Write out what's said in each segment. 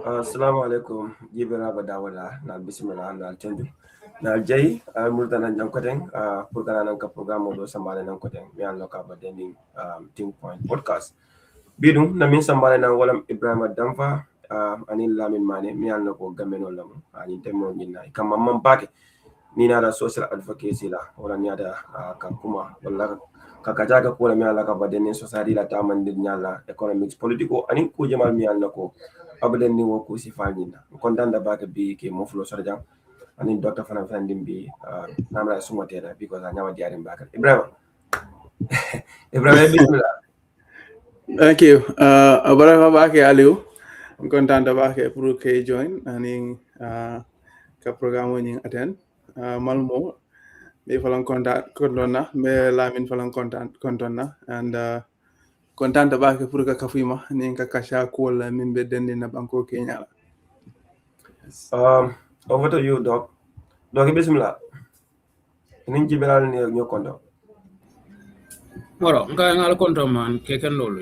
Assalamu alaikum jibira badawala na bismillah na tendu na jay murta nan jam koten pour kana nan ka programme do sambale nan koten mi an loka ba dening think point podcast bidum na min sambale nan walam ibrahima damfa ani lamin mane mi an loko gameno lamu ani temo nyina kam mamman bake ni na da social advocacy la wala ni ada ka kuma wala ka kajaga ko la mi ala ka ba dening society la taman din nyala economics politico ani ko jamal mi an loko abadan ni wo ko si fanyina kontan da baka bi ke mo flo sarjang ani doctor fana fandin bi namra suma tera because anyawa diarim baka ibrahim ibrahim bismillah. Thank you. Abaraka bake Aliu. Content bake pour que join ani ka programme ni attend. Malmo me falang contact kontona me lamin falang contact kontona and content bake pour ka kafima ni ka kasha ko la min be dendi na banko Kenya. Over to you doc bismillah nin jibelal ni ñoo kondo. Moro nka ngal konto man keken lolu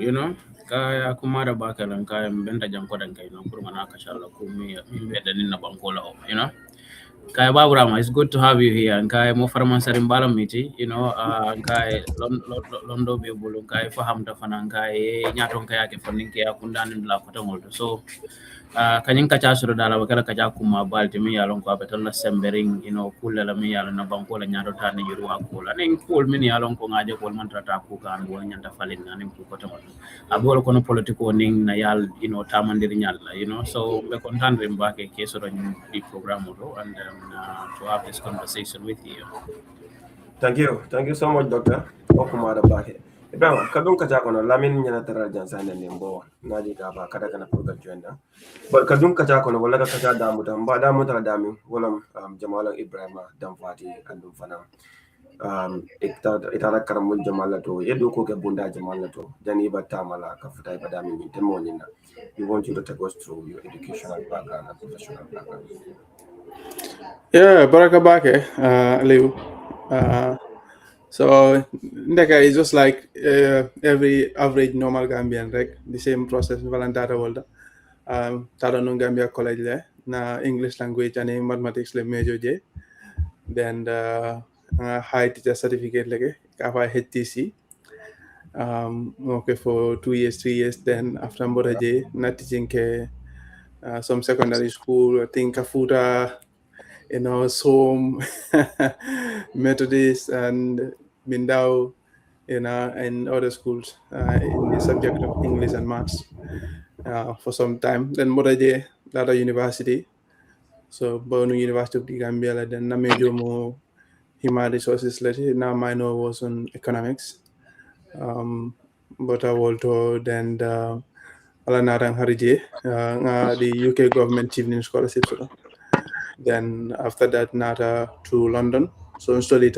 kaya kumara bakalan kaya mbenta janko dan kay no pour ngana kashala ku mi be danin na banko la kaya baburama, it's good to have you here and kaya mo farman sarim balam miti kaya londo be bulu kaya faham da fanan kaya nyaton kaya ke fanin kaya kundanin la fatangol so kanyin kacha suru dala wakala kacha kuma balti mi yalon ko abetal la sembering kulla la mi yalon na banko la nyato tani yuru akula nen kul min yalon ko ngaje ko man tata ku kan bo nyanta falin nanim ku ko tamata abol ko no politiko ning na yal tamandir nyalla so be kontan remba ke kesoro di program do and to have this conversation with you. Thank you so much doctor okuma da bake ibrahim kadun kacha kono lamin nyana tarar jansan ne mbo naji ka ba kada kana program joinda but kadun kacha kono wala ka kacha damu tam ba damu tara dami wala jamalan ibrahima damfati andum fana itara karamul jamala to yedo ko ke bunda jamala to jani batta mala ka futai badami ni temo nyina we want you to take us through your educational background and professional background. Yeah, baraka bake Aliu. So Ndeka is just like every average normal Gambian, right? The same process Valentata World. Tara no Gambia College le na English language and mathematics le major J. Then high teacher certificate lege kafa HTC. Okay for 2 years, 3 years. Then after Mbora J, na teaching ke some secondary school. I think Kafuta, some Methodist and Mindao, and other schools in the subject of English and maths for some time. Then Moraje, Data University, so Bonu University of the Gambia, then Namejomo Human Resources. Now minor was on economics, but I also then Alanarang Harije, the UK government Chevening Scholarship. Then after that, Nata to London. So studied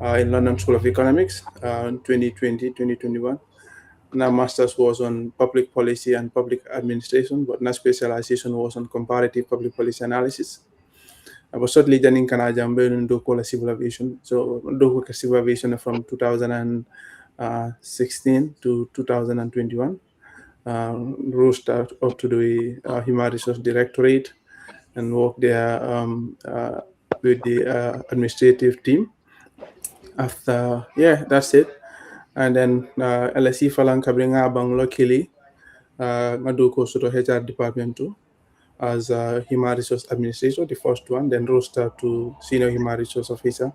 in London School of Economics 2020, 2021. Now master's was on public policy and public administration, but now specialization was on comparative public policy analysis. I was certainly done in Canada and do civil aviation. So do civil aviation from 2016 to 2021. Rose up to the Human Resource Directorate and work there with the administrative team. After, that's it. And then LSE Falang Kabringa Bang luckily Ngadu goes to the HR department too as Human Resource Administrator, the first one, then roster to Senior Human Resource Officer,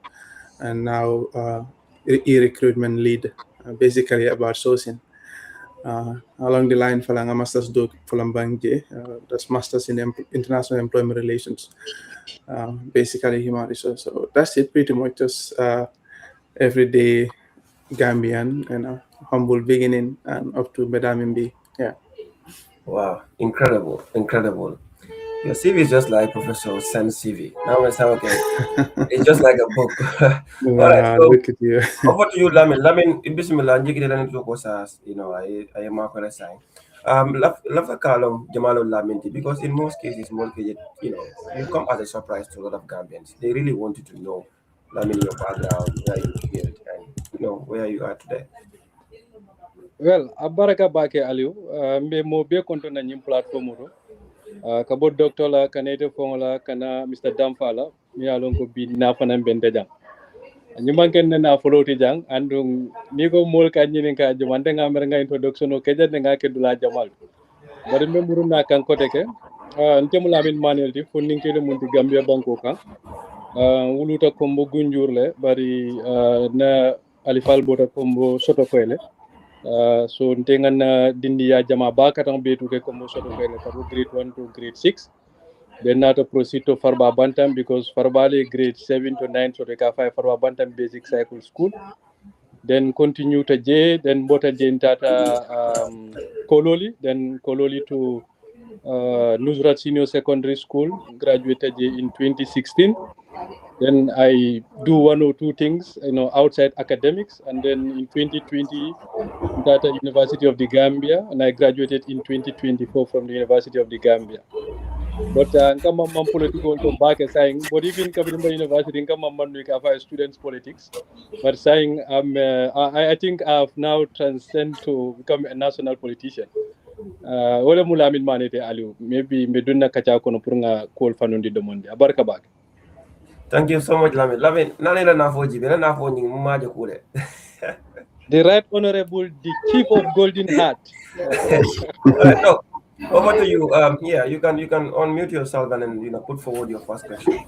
and now e-recruitment lead, basically about sourcing. Along the line, Falanga Masters do Falambangje, that's Masters in International Employment Relations, basically human resource. So that's it, pretty much just everyday Gambian and humble beginning and up to Bedamimbi. Yeah. Wow, incredible. Your CV is just like Professor Sen's CV. Now it's okay. It's just like a book. All right, so look at you. over to you, Lamin. Lamin, bismillah, njikita lani tuko kosas, I am a sign. Love Kalom, Jamalo Laminti, because in most cases, you come as a surprise to a lot of Gambians. They really wanted to know, Lamin, your background, where you came, and where you are today. Well, abaraka bake Aliu, mbe mo be konto na nyim platform ro. Kabo doctor la kanete fongola kana Mr. Damfala mi alon ko bi na fanan bente jang. Nyumanken na follow ti jang andung ni ko mol ka nyinin ka jomante nga mer nga introduction o keja nga ke dula jamal. Bari memburu na kan kote ke ntemu lamin manuel ti funding kele mun ti Gambia banko kan. Wuluta kombo gunjurle bari na alifal bota kombo soto kwele. So ntengan dindi ya jama ba katang betu ke kombo soto kwele kabu grade 1 to grade 6. Then not to proceed to Farba Bantam because Farbali grade 7 to 9 so they can find Farba Bantam Basic Cycle School. Then continue to J, then Bota J Tata Kololi, then Kololi to Nusrat Senior Secondary School, graduated in 2016. Then I do one or two things, outside academics, and then in 2020, Tata University of the Gambia, and I graduated in 2024 from the University of the Gambia. But nkama man political to back saying, but even Kabinda University, nkama man we have students politics. But saying I think I've now transcended to become a national politician. Wala mula min manete aliu. Maybe meduna kacha kono purunga call fanundi domonde. Abarka bag. Thank you so much, Lamin. Lamin, nanila na foji, bela na foji mumaja kule. The Right Honorable, the Chief of Golden Heart. No, over to you. Yeah, you can unmute yourself and then put forward your first question.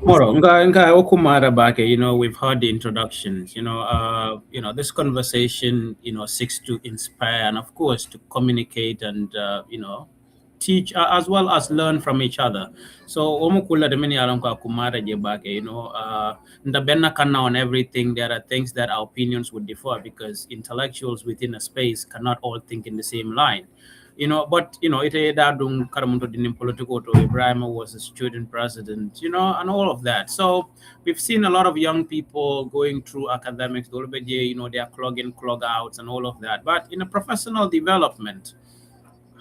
Moro, nga okumara back, we've heard the introductions, this conversation, seeks to inspire and of course to communicate and, teach as well as learn from each other. So omukula de many alamka kumara je back, ndabenna kana on everything. There are things that our opinions would differ because intellectuals within a space cannot all think in the same line. But it dadung karamunto din political to Ibrahim was a student president, and all of that. So we've seen a lot of young people going through academics, they are clog in, clog outs and all of that. But in a professional development,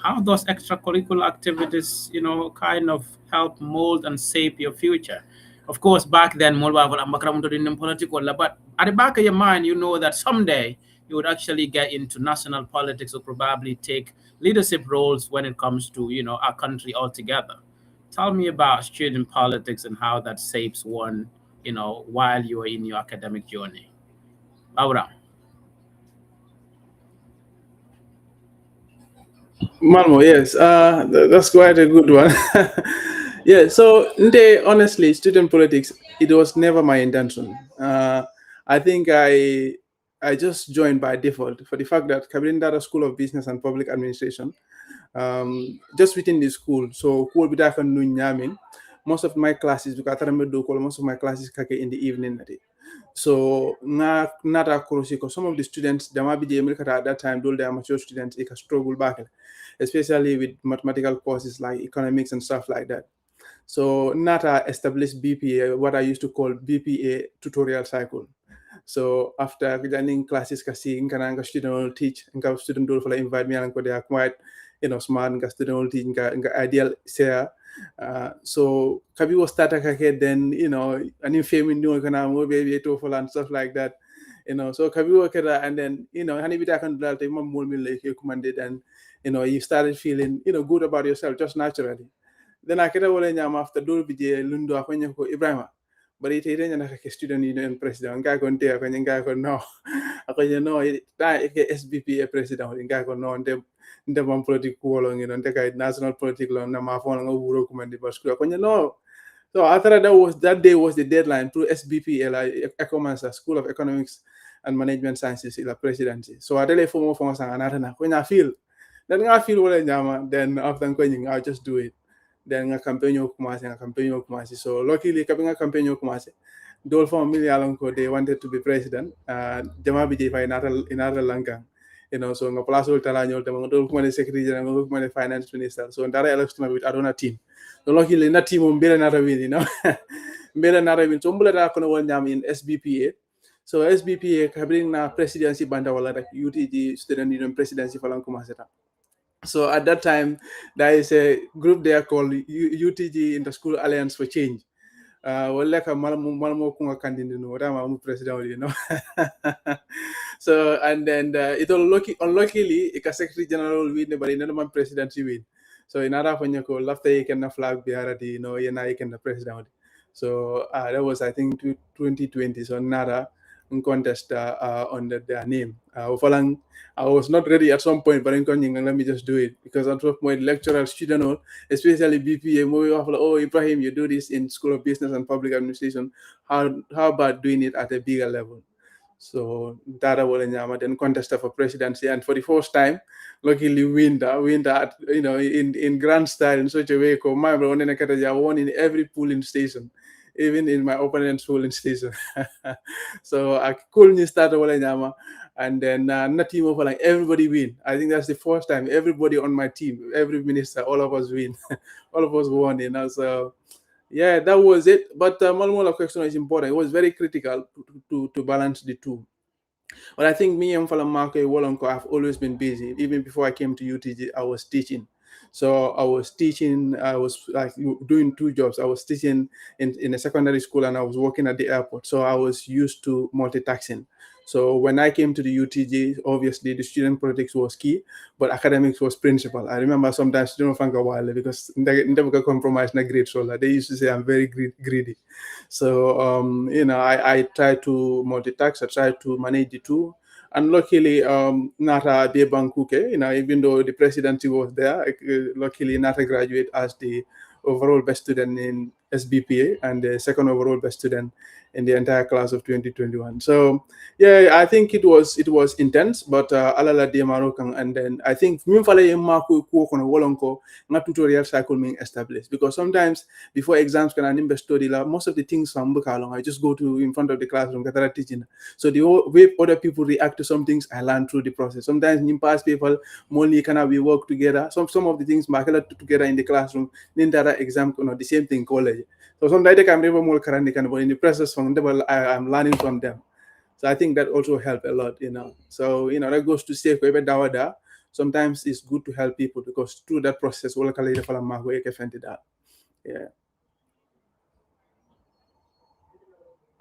how those extracurricular activities, kind of help mold and shape your future. Of course, back then, but at the back of your mind, you know that someday you would actually get into national politics or probably take leadership roles when it comes to, our country altogether. Tell me about student politics and how that shapes one, while you're in your academic journey. Aura. Malmo, yes, that's quite a good one. Yeah, so honestly, student politics, it was never my intention. I think I just joined by default for the fact that Kabindara School of Business and Public Administration, just within the school. So most of my classes, most of my classes in the evening. So nata korosiko, some of the students at that time, those amateur students, they can struggle back, especially with mathematical courses like economics and stuff like that. So nata established BPA, what I used to call BPA tutorial cycle. So after joining classes, kasi nka student will teach, nka student will invite me, and they are quite smart, nka student will teach, nka ideal share. So Kabi was started then an infamous new kind baby TOEFL and stuff like that, so Kabi worked and then honey bit I can do that like commanded, and you started feeling good about yourself just naturally. Then I keda wala nyama after do bije lundo akonya ko Ibrahima, but it ain't a student union president nga ko nte akonya nga ko no akonya no that SBP president nga ko no ndem political wolo ndeka national political na mafona nguro kumandi basku akonya no. So after that day was the deadline to SBP Ecomansa School of Economics and Management Sciences ila presidency. So I tell for sang anata na when I feel wala nyama, then after going I'll just do it. Then a campaign kumasi. So luckily kapinga campaign kumasi. Dol for million they wanted to be president. Jama biji fa inata langkang. So nga plaso talanyo tama dol kuma secretary general kuma finance minister. So ndara election with Adona team. So luckily na team mbele na win, mbele na win. So mbele na kono won jam in SBPA. So SBPA kabring na presidency banda wala like UTG student union presidency falang kumaseta. So at that time, there is a group there called UTG in the School Alliance for Change. Like a malmo kunga candidate no president, So and then it unluckily a secretary general win, but another man presidency win. So in other when you go left you can flag behind you know you can the president. So that was I think 2020. So nada contest under their name. I was not ready at some point, but let me just do it because at some point lecturer student, especially BPA, oh Ibrahim, you do this in School of Business and Public Administration. How about doing it at a bigger level? So Dada Wolanyama then contested for presidency, and for the first time, luckily win that in grand style in such a way. My won in every polling station, even in my opponent's polling station. So I couldn't start Wolanyama, and then not team over like everybody win. I think that's the first time everybody on my team, every minister, all of us win, all of us won. So. Yeah, that was it. But Malmola question is important. It was very critical to balance the two. But I think me and Falamake Wolonko have always been busy. Even before I came to UTG, I was teaching. So I was teaching, I was like doing two jobs. I was teaching in a secondary school and I was working at the airport. So I was used to multitasking. So when I came to the UTG, obviously the student politics was key, but academics was principal. I remember sometimes students think a while because they never compromise in a grade. So they used to say I'm very greedy. So I try to multitask. I try to manage the two. And luckily, Nata Debankuke, even though the presidency was there, luckily Nata graduated as the overall best student in SBPA and the second overall best student in the entire class of 2021. So yeah, I think it was intense, but alala de Marokang, and then I think tutorial cycle being established because sometimes before exams can animbe study most of the things from I just go to in front of the classroom get teaching. So the way other people react to some things I learn through the process. Sometimes in past people only can we work together. Some of the things together in the classroom, then that exam the same thing college. So sometimes they can never more currently but in the process from them I'm learning from them. So I think that also helped a lot, So, that goes to say sometimes it's good to help people because through that process, yeah.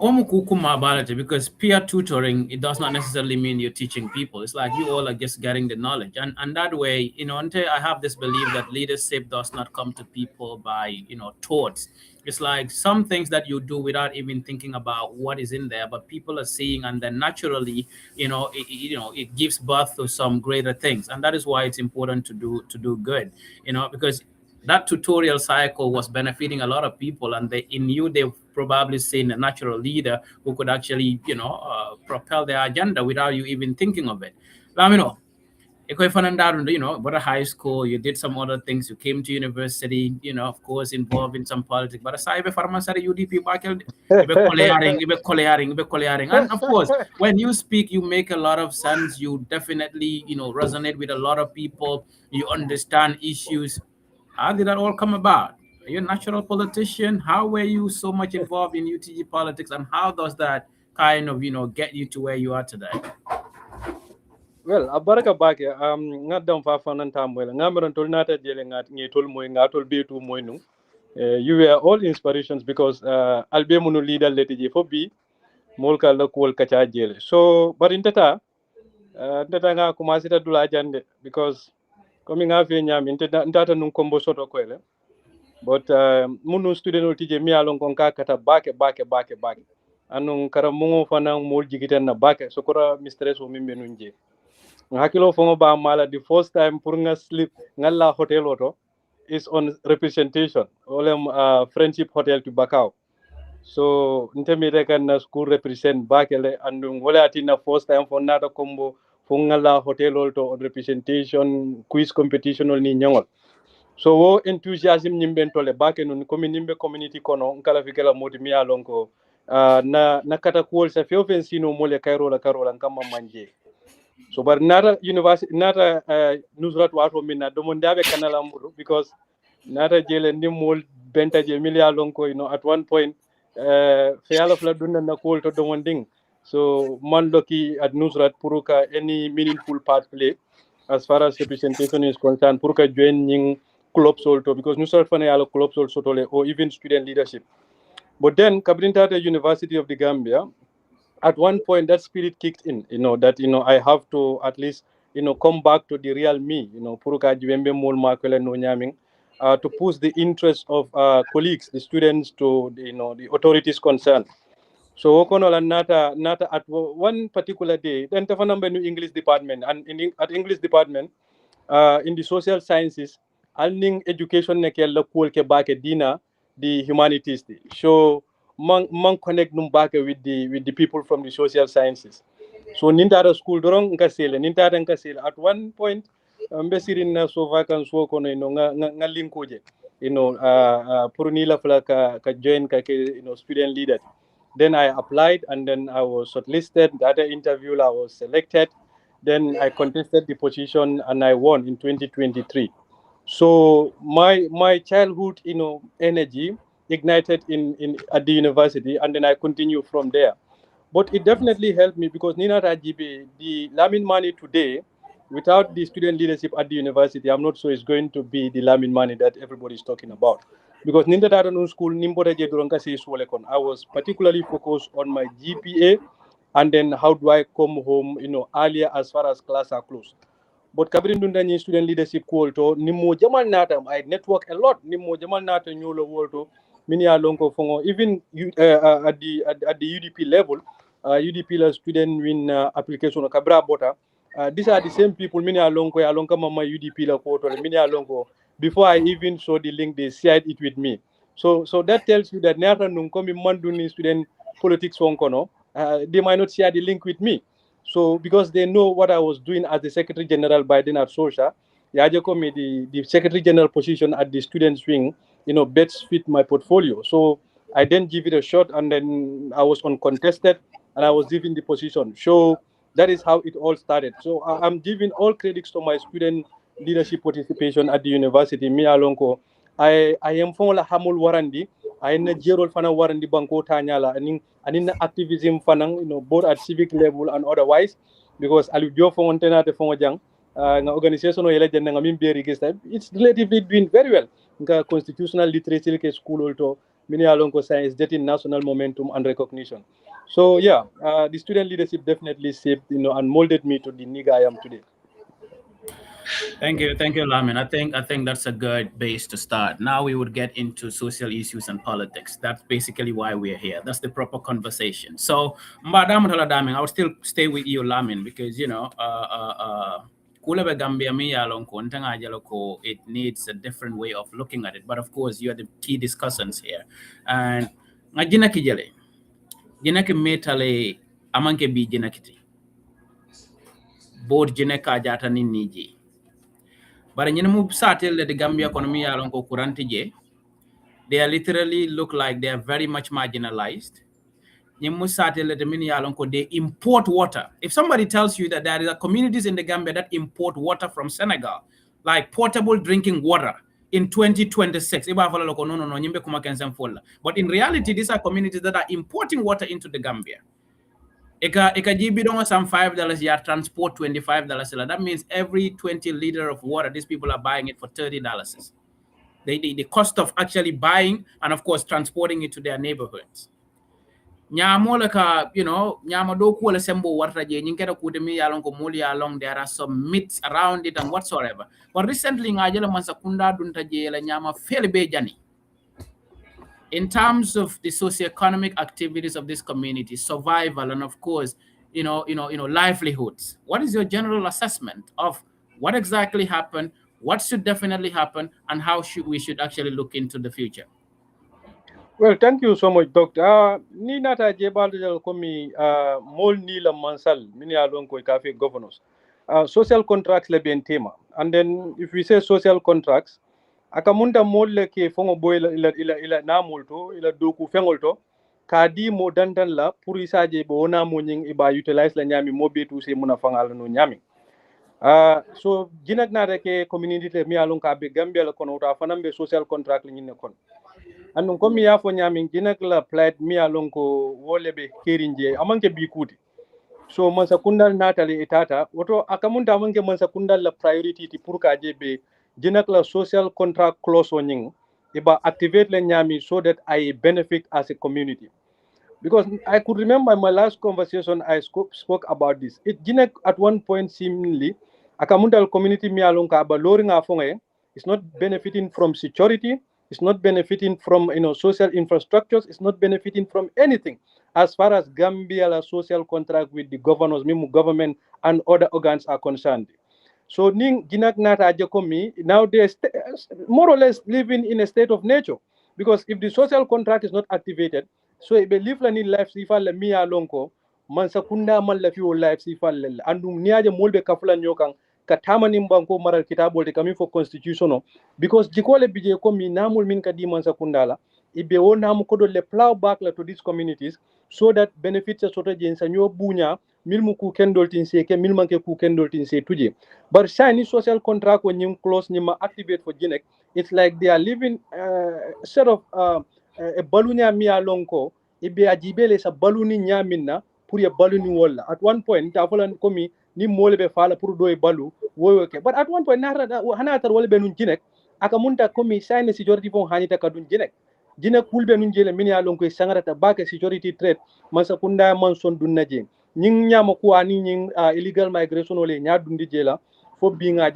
Because peer tutoring, it does not necessarily mean you're teaching people. It's like you all are just getting the knowledge. And that way, until I have this belief that leadership does not come to people by, thoughts. It's like some things that you do without even thinking about what is in there, but people are seeing, and then naturally, it gives birth to some greater things. And that is why it's important to do good, because that tutorial cycle was benefiting a lot of people, and they've probably seen a natural leader who could actually, propel their agenda without you even thinking of it. Let me know. But a high school, you did some other things, you came to university, of course, involved in some politics. But aside from UDP, and of course, when you speak, you make a lot of sense. You definitely, resonate with a lot of people. You understand issues. How did that all come about? Are you a natural politician? How were you so much involved in UTG politics, and how does that kind of, get you to where you are today? Well, abaraka bake ngadam fa fanan tamwela ngamaran tol nata jele ngat ngi tol moy ngatol be tu moy nu. You were all inspirations because albe munu leader letiji fo bi molka la ko kacha jele. So but in tata nga kumasita dula jande because coming out fe nyam intata nun kombo soto kwele. But munu student ol tije mi alon kon ka kata bake anun karamungo fana mol jigiten na bake sokora mistress o mimbe nunje hakilo fongo ba mala the first time pour nga sleep ngalla hotel auto is on representation olem friendship hotel to Bakau. So ntemi rekan na school represent bakele andun wala atina first time for nata combo fo ngalla hotel auto on representation quiz competition ni nyongol. So wo enthusiasm nyimben tole bake nun nimbe community kono nkala fikela moti mi alonko na kata kuol sa fe offensino mole karola kama manje. So but nata university nata nusrat wato minna do mon dabe kanala mudu because nata jele nimol benta je milia lonko at one point fe ala fla dunna na kol to do ding. So man loki at nusrat puruka any meaningful part play as far as representation is concerned puruka joining clubs also because nusrat fana ala clubs also tole or even student leadership. But then Kabrinta University of the Gambia, at one point that spirit kicked in, that I have to at least come back to the real me, puruka jiwembe mol makele no nyaming, to push the interest of colleagues, the students, to the authorities concerned. So Okono and Nata at one particular day, then Tafanamba New English department, and at English department, in the social sciences, alning education neke la cool ke bake dina the humanities di. So mang connect num bake with the people from the social sciences. So nintara school dorong nkasele, nintara nkasele. At one point, mbesirin na so vacan so kono nga linkoje, purunila fla ka join ka ke student leader. Then I applied, and then I was shortlisted. The other interview, I was selected. Then I contested the position, and I won in 2023. So my childhood, energy ignited in at the university, and then I continue from there. But it definitely helped me because Nina Rajibe, the Lamin money today, without the student leadership at the university, I'm not sure it's going to be the Lamin money that everybody is talking about. Because Ninda Taranun School, Nimbora Jeduranka I was particularly focused on my GPA, and then how do I come home, earlier as far as class are closed. But Kabrin Dundani student leadership to Nimo Jamal Natam, I network a lot. Nimo Jamal Nata Nyolo Wolto, Mini Alonko Fongo, even at the UDP level, UDP student win application of Kabra Bota. These are the same people, Mini Alonko Mama UDP la Koto, Mini Alonko. Before I even saw the link, they shared it with me. So that tells you that Nata Nunkomi Manduni student politics Fonkono, they might not share the link with me. So because they know what I was doing as the Secretary General by then at SOSA, the Secretary General position at the students wing, best fit my portfolio. So I then give it a shot, and then I was uncontested, and I was given the position. So that is how it all started. So I'm giving all credits to my student leadership participation at the university. Me alonko, I am from la Hamul Warandi. I na Gerald Fana Warandi Banko Tanyala, and in activism fanang, both at civic level and otherwise, because Alu Dio Fontena de Fonjang, organization it's relatively doing very well. Constitutional literacy school also, many along science getting national momentum and recognition. So yeah, the student leadership definitely shaped, and molded me to the nigga I am today. Thank you, Lamin. I think that's a good base to start. Now we would get into social issues and politics. That's basically why we're here. That's the proper conversation. So, Madam Damin, I'll still stay with you, Lamin, because Kulebe Gambia mi yalonko ntanga jaloko, it needs a different way of looking at it. But of course, you are the key discussants here. And ngajina kijele, jina ki metale amanke bi jina kiti. Board jina ka jata ni niji. But in the Gambia economy they are literally look like they are very much marginalized. They import water. If somebody tells you that there are communities in the Gambia that import water from Senegal, like portable drinking water in 2026, but in reality, these are communities that are importing water into the Gambia. Eka GB don't some $5, you transport $25. That means every 20 liter of water, these people are buying it for $30. The cost of actually buying and of course transporting it to their neighborhoods. Nyamolaka, nyama do kuala sembo warta je nyinketa kudemi yalong ko muli along, there are some myths around it and whatsoever. But recently ngajela mansakunda dunta je la nyama fairly be jani. In terms of the socioeconomic activities of this community, survival, and of course, livelihoods, what is your general assessment of what exactly happened, what should definitely happen, and how we should actually look into the future? Well, thank you so much, Doctor. Ni nata jebal komi mol ni la mansal mini alon ko cafe governors. Social contracts le bien tema. And then if we say social contracts, akamunda molle ke fongo boy ila namulto ila doku fengolto kadi mo dandan la pour isaje bo na mo nying iba utilize la nyami mo betu se muna fangal no nyami. So jinak na ke community le mi alon ka be Gambia la kono ta fanambe social contract ni ne kon. Andun ko mi yafo nyami jinak la plate mi alon ko wolebe kerinje amanke bi kuti. So mansa kundal natali itata woto akamunda amanke mansa kundal la priority ti pour ka be jinak la social contract clause onying iba activate le nyami so that I benefit as a community. Because I could remember my last conversation I spoke about this. It jinak at one point seemingly Akamundal community mi alon ka ba lori nga fonge is not benefiting from security, it's not benefiting from social infrastructures, it's not benefiting from anything as far as Gambia la social contract with the governors, mimu government and other organs are concerned. So ning ginak nata ajekomi now they more or less living in a state of nature, because if the social contract is not activated, so if believe la ni life sifal la miya lonko man sakunda man la fiwo life sifal la andum niaje molbe kafula nyokan katama ni banko maral kitabol de kami for constitutional, because jikole bije ko mi namul min kadi man sakunda la ibe wo namu kodo le plow back la to these communities so that benefits soto jen sanyo bunya milmu ku kendol tin se ke milmanke ku kendol tin se tuje. But shiny social contract when you close nima activate for Jinek, it's like they are living sort of a balunya mia lonko ibe ajibele sa baluni nyamina pour ya baluni wala. At one point tafolan komi ni mole be fala pour do e balu woyoke. But at one point hanatar wala be nun Jinek akamunta komi shiny security fon hanita kadun Jinek. Jinek kulbe nun jele minia lonko sangarata bake security threat masakunda manson dunnaje. Nying nyama ko ani nying illegal migration ole nya dundi jela for being a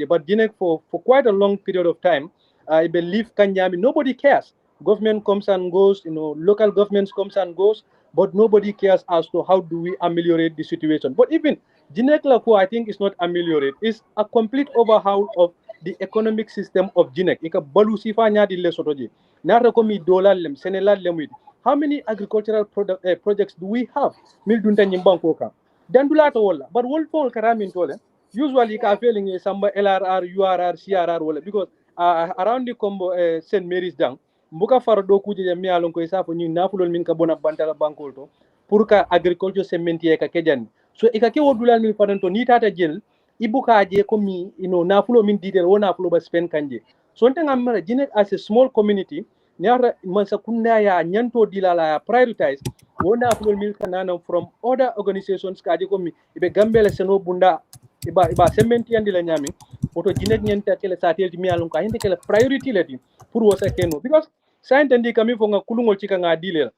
but for quite a long period of time, I believe Kanyami, nobody cares. Government comes and goes, local governments comes and goes, but nobody cares as to how do we ameliorate the situation. But even Jinek Lako, I think, is not ameliorate. It's a complete overhaul of the economic system of Jinek. Ika balu sifa nya di lesotoji. Nara komi dollar lem, senela lem. How many agricultural projects do we have? Mil dunta nyimbanko ka. Dandulata wala. But wol fol karamin tole. Usually ka feeling is some LRR, URR, CRR wala, because around the combo St. Mary's Dang, mbuka fardo kuje mi alon ko isa fo ni nafulol min ka bona bantala bankol to pour ka agriculture sementier ka kejan. So ikake wodulal min fadanto ni tata jel ibuka je ko mi nafulo min detail wona nafulo ba spend kanje. So nte ngamara Jinek as a small community nyara mansa kunda ya nyanto dilala ya prioritize wona nafulo min kanana from other organizations ka je ko mi ibe gambele seno bunda iba sementi andi la nyami oto Jinek nyenta kele satel mi alon ka hinde kele priority leti pour wasa keno, because saint andi kami fo nga kulungol chika nga dile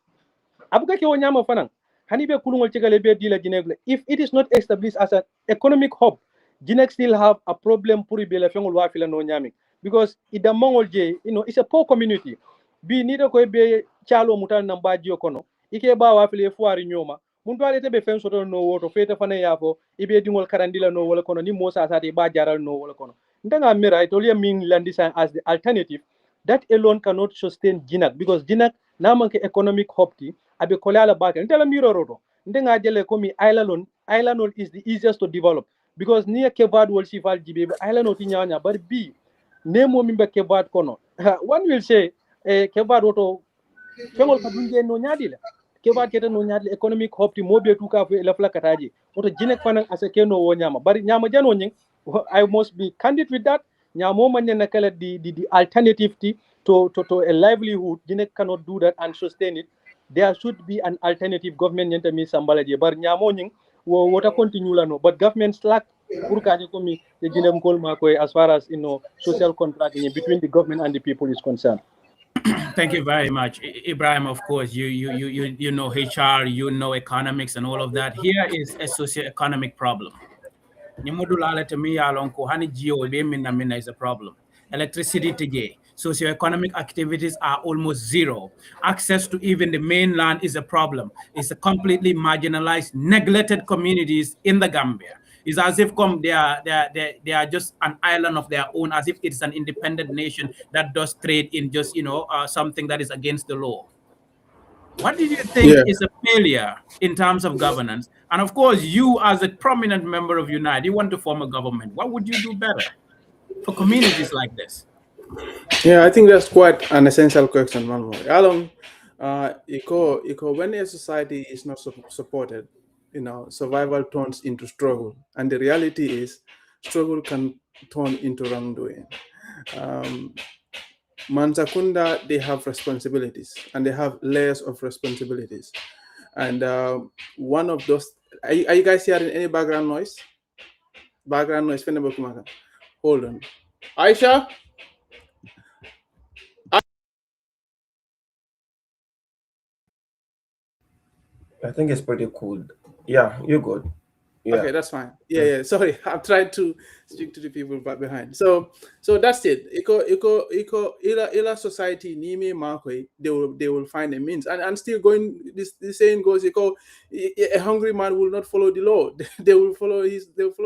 abuka ke wonyama fanan hani be kulungol chika le be dile Jinek. If it is not established as an economic hub, Jinek still have a problem pour be la fengol wa fila no nyami, because ida mongol je it's a poor community bi ni da ko be chalo mutan nambaji okono ike ba wa file fuari nyoma muntu alete be fen soto no woto fete fane yafo ibe dingol karandila no wala kono ni mosa sati ba jaral no wala kono ndanga mira itolia min landisa as the alternative. That alone cannot sustain Jinak, because Jinak na manke economic hopti abe kolala baka ndela miro roto ndenga jele komi island is the easiest to develop, because near kevad wol sifal jibe island oti nyanya but b nemo mimbe kevad kono one will say kevad woto fengol kadunje no nyadila kevat kete no nyaadle economic hopti mobe tuka fo la fla kataji oto Jinek fanan asake no wo nyama bari nyama jano nying. I must be candid with that. Nyamo man na kala the alternative to a livelihood. Jinek cannot do that and sustain it. There should be an alternative government nyenta mi sambala je bar nyamo nying wo wota continue la no, but government slack pour kaje ko mi the Jinek kol ma koy as far as social contract between the government and the people is concerned. Thank you very much, Ibrahim. Of course, you know HR, you know economics and all of that. Here is a socioeconomic problem. Nyamudulala to me alonko hani geo be minna is a problem. Electricity today, socioeconomic activities are almost zero. Access to even the mainland is a problem. It's a completely marginalized, neglected communities in the Gambia. It's as if they are just an island of their own, as if it's an independent nation that does trade in just something that is against the law. What do you think is a failure in terms of governance? And of course, you as a prominent member of Unite, you want to form a government. What would you do better for communities like this? Yeah, I think that's quite an essential question, Manuel. Alan, when a society is not supported, survival turns into struggle, and the reality is, struggle can turn into wrongdoing. Mansakunda, they have responsibilities, and they have layers of responsibilities. And one of those, are you guys hearing any background noise? Background noise. Hold on. Aisha? I think it's pretty cool. Yeah, you're good. Yeah. Okay, that's fine. Yeah. Sorry, I'm trying to speak to the people back behind. So that's it. Ila society nime markoi. They will find a means. And still going. This saying goes. A hungry man will not follow the law. They will follow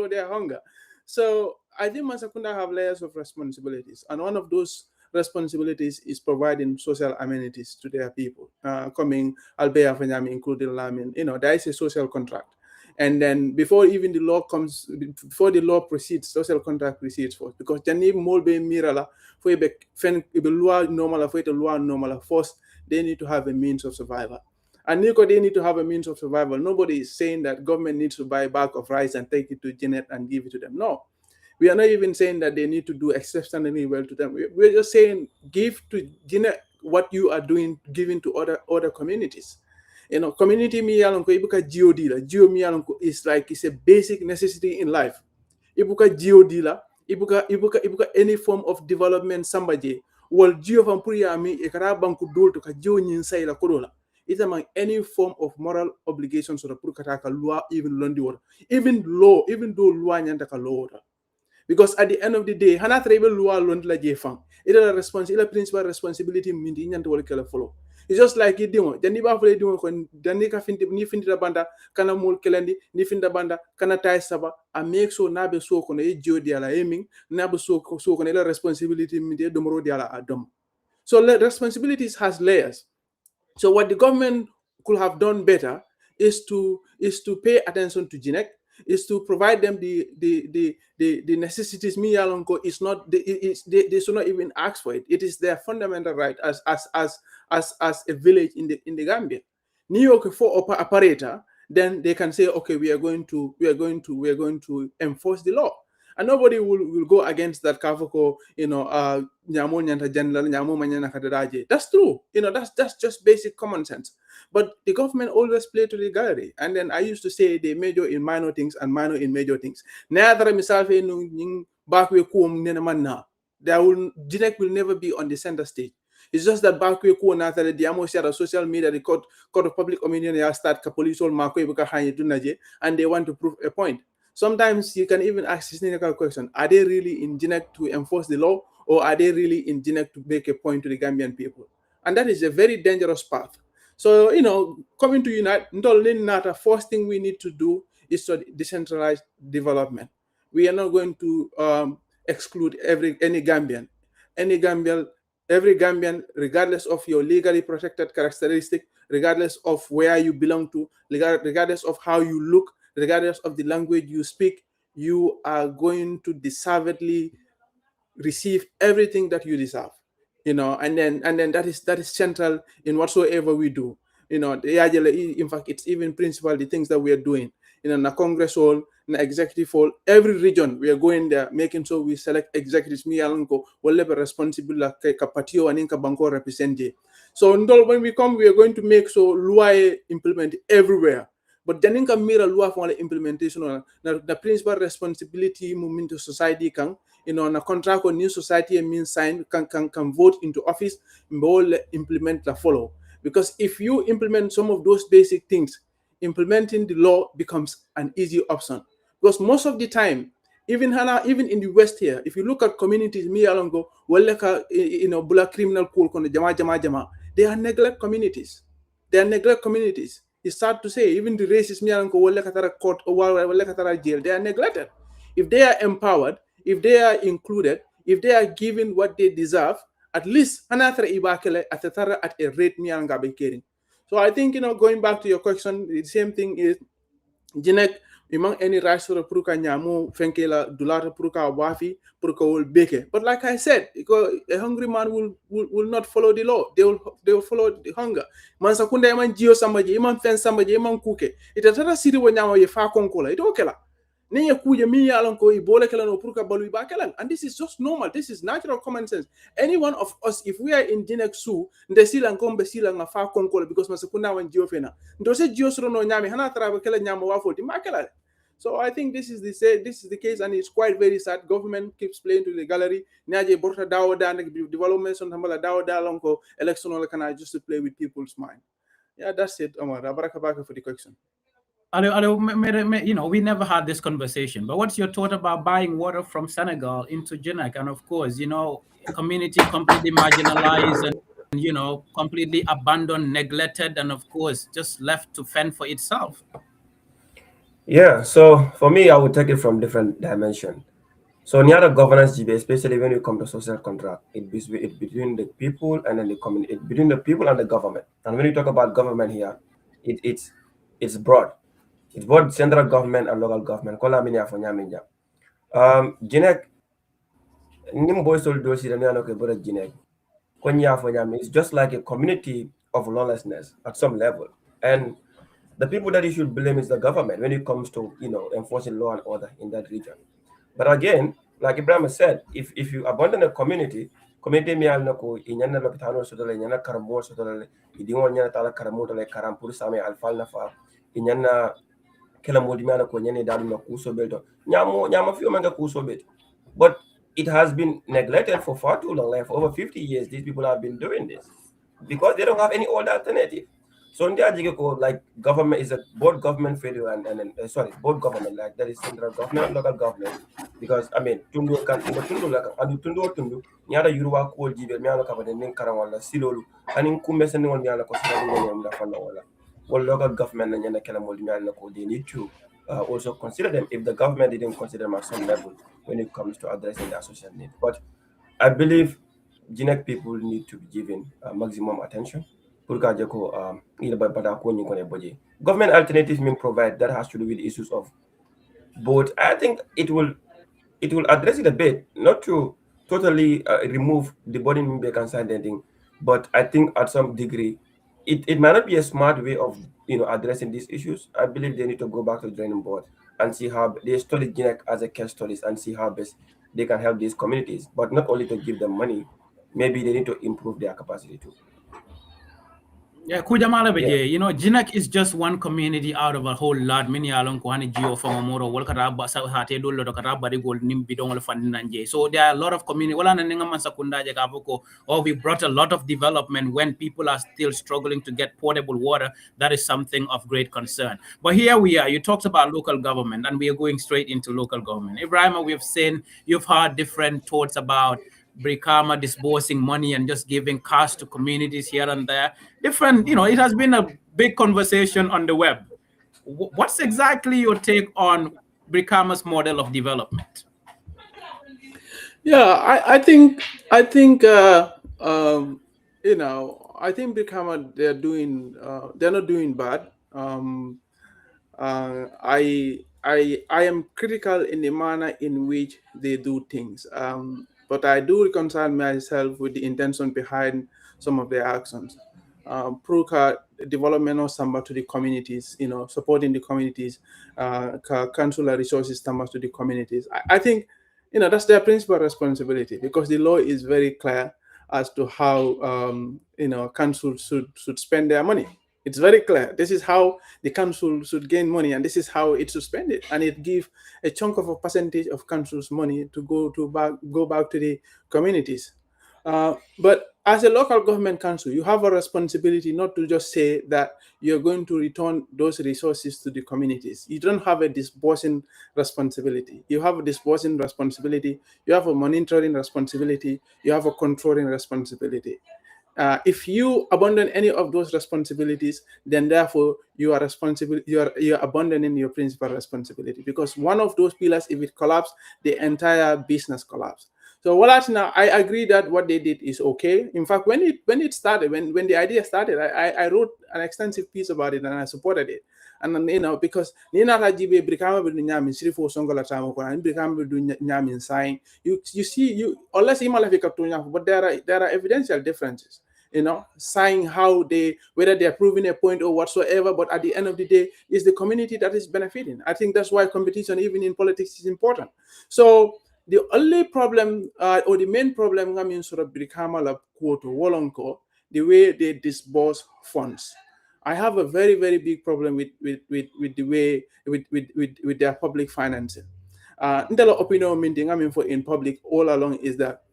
their hunger. So I think Masakunda have layers of responsibilities, and one of those responsibilities is providing social amenities to their people. Coming Albea Fanyami, including Lamin. There is a social contract. And then before even the law comes, before the law proceeds, social contract proceeds first. Because jani molbe mirala for be fen be law normal for the law normal first, they need to have a means of survival. And Nico, they need to have a means of survival. Nobody is saying that government needs to buy a bag of rice and take it to Janet and give it to them. No. We are not even saying that they need to do exceptionally well to them. We're just saying give to Janet what you are doing, giving to other communities. Community mi yalan ko ibuka GOD la. GO mi yalan ko is like it's a basic necessity in life. Ibuka GOD la, ibuka any form of development sambaje. Wal GO from Puriami, ekara banku dul to ka GO nyinsay la kodola. It's among any form of moral obligations to the Purkataka law, even Londi water. Even though law nyantaka law. Because at the end of the day, hana tribal law lond la jefang. It is a principal responsibility mindi nyanta wala kala follow. It's just like it dimo. Jani ba fole dimo kon jani ka finti ni finti da banda kana mul kelendi ni finta banda kana tay saba a make so nabe so kono e jodi ala aiming nabe so kono la responsibility mindi domoro di ala adom. So responsibilities has layers. So what the government could have done better is to pay attention to GINEC, is to provide them the necessities. Me Alonco is not they should not even ask for it. It is their fundamental right as a village in the Gambia. New York for operator, then they can say, okay, we are going to enforce the law. And nobody will go against that kafoko, that's true. That's just basic common sense. But the government always play to the gallery. And then I used to say they major in minor things and minor in major things. GINEC will never be on the center stage. It's just that Bakwe Ku na the Diamo share social media, the court of public opinion start police all and they want to prove a point. Sometimes you can even ask this cynical question: are they really in GINEC to enforce the law, or are they really in GINEC to make a point to the Gambian people? And that is a very dangerous path. So, coming to unite, the first thing we need to do is to decentralize development. We are not going to exclude every Gambian, every Gambian, regardless of your legally protected characteristic, regardless of where you belong to, regardless of how you look, regardless of the language you speak, you are going to deservedly receive everything that you deserve. And then that is central in whatsoever we do. In fact, it's even principal the things that we are doing. In a Congress hall, in executive hall, every region we are going there, making sure we select executives. Me alonko, whatever responsible like kapatio and inka banko represent. So when we come, we are going to make sure LUA implement everywhere. But janinka mira LUA for the implementation, the principal responsibility movement to society can. Na contract or new society means sign can vote into office, will implement the follow. Because if you implement some of those basic things, implementing the law becomes an easy option. Because most of the time, even in the West here, if you look at communities, me alongo, bula criminal cool jama, they are neglect communities. It's sad to say, even the racist me alongo court or jail, they are neglected. If they are empowered, if they are included, if they are given what they deserve, at least at a rate me and Gabi caring. So I think, going back to your question, the same thing is GINEC among any rights to the Pruka Nyamu, Fenkela, Dulata Pruka Wafi, Pruka will bake. But like I said, a hungry man will not follow the law. They will follow the hunger. Mansakunda Eman Gio Sambaji, Eman Fen Sambaji, Eman Kuke. It is a city when Yama Fa Concola. It okay. And this is just normal. This is natural common sense. Any one of us, if we are in GINEC Su, the silang kombe silang na fa konkola because masakuna wan geofena. Ndose geosro no nyame hana traba kala nyama wafo di makala. So I think this is the case, and it's quite very sad. Government keeps playing to the gallery. Nyaje borta dawoda and developments on tambala dawoda lonko election or can I just to play with people's mind. Yeah, that's it, Omar. Abarakabaka for the question. You know, we never had this conversation, but what's your thought about buying water from Senegal into Jinak? And of course, you know, community completely marginalized and, you know, completely abandoned, neglected, and of course, just left to fend for itself. Yeah, so for me, I would take it from different dimension. So near the governance GB, especially when you come to social contract, it between the people and then the community, between the people and the government. And when you talk about government here, it's broad. It's both central government and local government. Kola minya for nyaminya. Jinek nim boy sol do si dana ko bora Jinek. Konya for nyami. It's just like a community of lawlessness at some level. And the people that you should blame is the government when it comes to enforcing law and order in that region. But again, like Ibrahim said, if you abandon a community mi alna ko inyana lopitano sotole inyana karamo sotole idingo nyana tala karamo tole karampur same alfal nafa inyana kela modi mana ko nyane dalu na kuso belto nyama fiyo manga kuso bet. But it has been neglected for far too long. Like for over 50 years, these people have been doing this because they don't have any other alternative. So in the like government is a both government failure and sorry, both government, like that is central government and local government. Because I mean tundu kan tundu like and tundu nyara yuruwa ko jibe mi ala kabade nin karan wala silolu anin kumbe sen won mi ala ko sala ni am la falla wala well local government na nyana kala mol mi ala ko they need to also consider them if the government didn't consider them at some level when it comes to addressing their social needs. But I believe Jinek people need to be given maximum attention. Government alternatives mean provide that has to do with issues of both. I think it will address it a bit, not to totally remove the body member thing, but I think at some degree it might not be a smart way of addressing these issues. I believe they need to go back to the drawing board and see how they study Jinek as a case studies and see how best they can help these communities, but not only to give them money. Maybe they need to improve their capacity too. Yeah, Kujamala Yeah. Beje, you know, Jinak is just one community out of a whole lot. Many along Kwani Geo from Amoro, Walkaraba, Hate, Dolo, Karabari Gold, Nimbidong, Fananje. So there are a lot of community. Well, and Ningaman Sakunda Jakaboko, or we brought a lot of development when people are still struggling to get potable water. That is something of great concern. But here we are. You talked about local government, and we are going straight into local government. Ibrahim, we've seen, you've heard different thoughts about Brikama disbursing money and just giving cash to communities here and there. Different, you know, it has been a big conversation on the web. What's exactly your take on Brikama's model of development? Yeah, I think you know, I think Brikama they're not doing bad. I am critical in the manner in which they do things. But I do reconcile myself with the intention behind some of their actions. Pruka development of samba to the communities, you know, supporting the communities, consular resources samba to the communities. I think, you know, that's their principal responsibility because the law is very clear as to how you know, council should spend their money. It's very clear. This is how the council should gain money, and this is how it should spend it. And it give a chunk of a percentage of council's money to go back to the communities. But as a local government council, you have a responsibility not to just say that you're going to return those resources to the communities. You don't have a disbursing responsibility. You have a disbursing responsibility. You have a monitoring responsibility. You have a controlling responsibility. If you abandon any of those responsibilities, then therefore you are responsible. You're abandoning your principal responsibility because one of those pillars, if it collapses, the entire business collapses. So I agree that what they did is okay. In fact, when it started, when the idea started, I wrote an extensive piece about it and I supported it. And then, you know, because Nina Rajibe Brikama will do Nyamin Srifo Songola Tamoko and Brikama will do Nyamin sign. You see unless but there are evidential differences. You know, saying whether they are proving a point or whatsoever, but at the end of the day, it's the community that is benefiting. I think that's why competition, even in politics, is important. So the only problem or the main problem I mean sort of Brikama quote Wolonko, the way they disburse funds. I have a very, very big problem with the way with their public financing. Ndela opinion meeting I mean for in public all along is that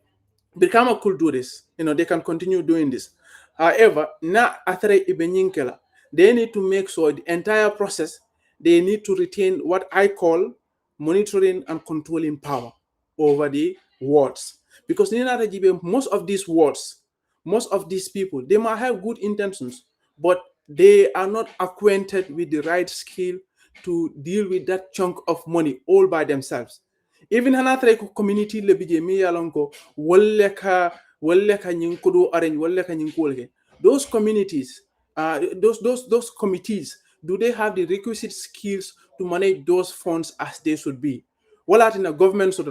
Brikama could do this. You know, they can continue doing this. However, na after Ibenyinkela, they need to make sure the entire process they need to retain what I call monitoring and controlling power over the wards. Because most of these wards, most of these people, they might have good intentions, but they are not acquainted with the right skill to deal with that chunk of money all by themselves. Even hanatre ko community le bije mi yalonko walleka nyinkudu arrange walleka nyinkulke. Those communities, those committees, do they have the requisite skills to manage those funds as they should be? Well, in a government in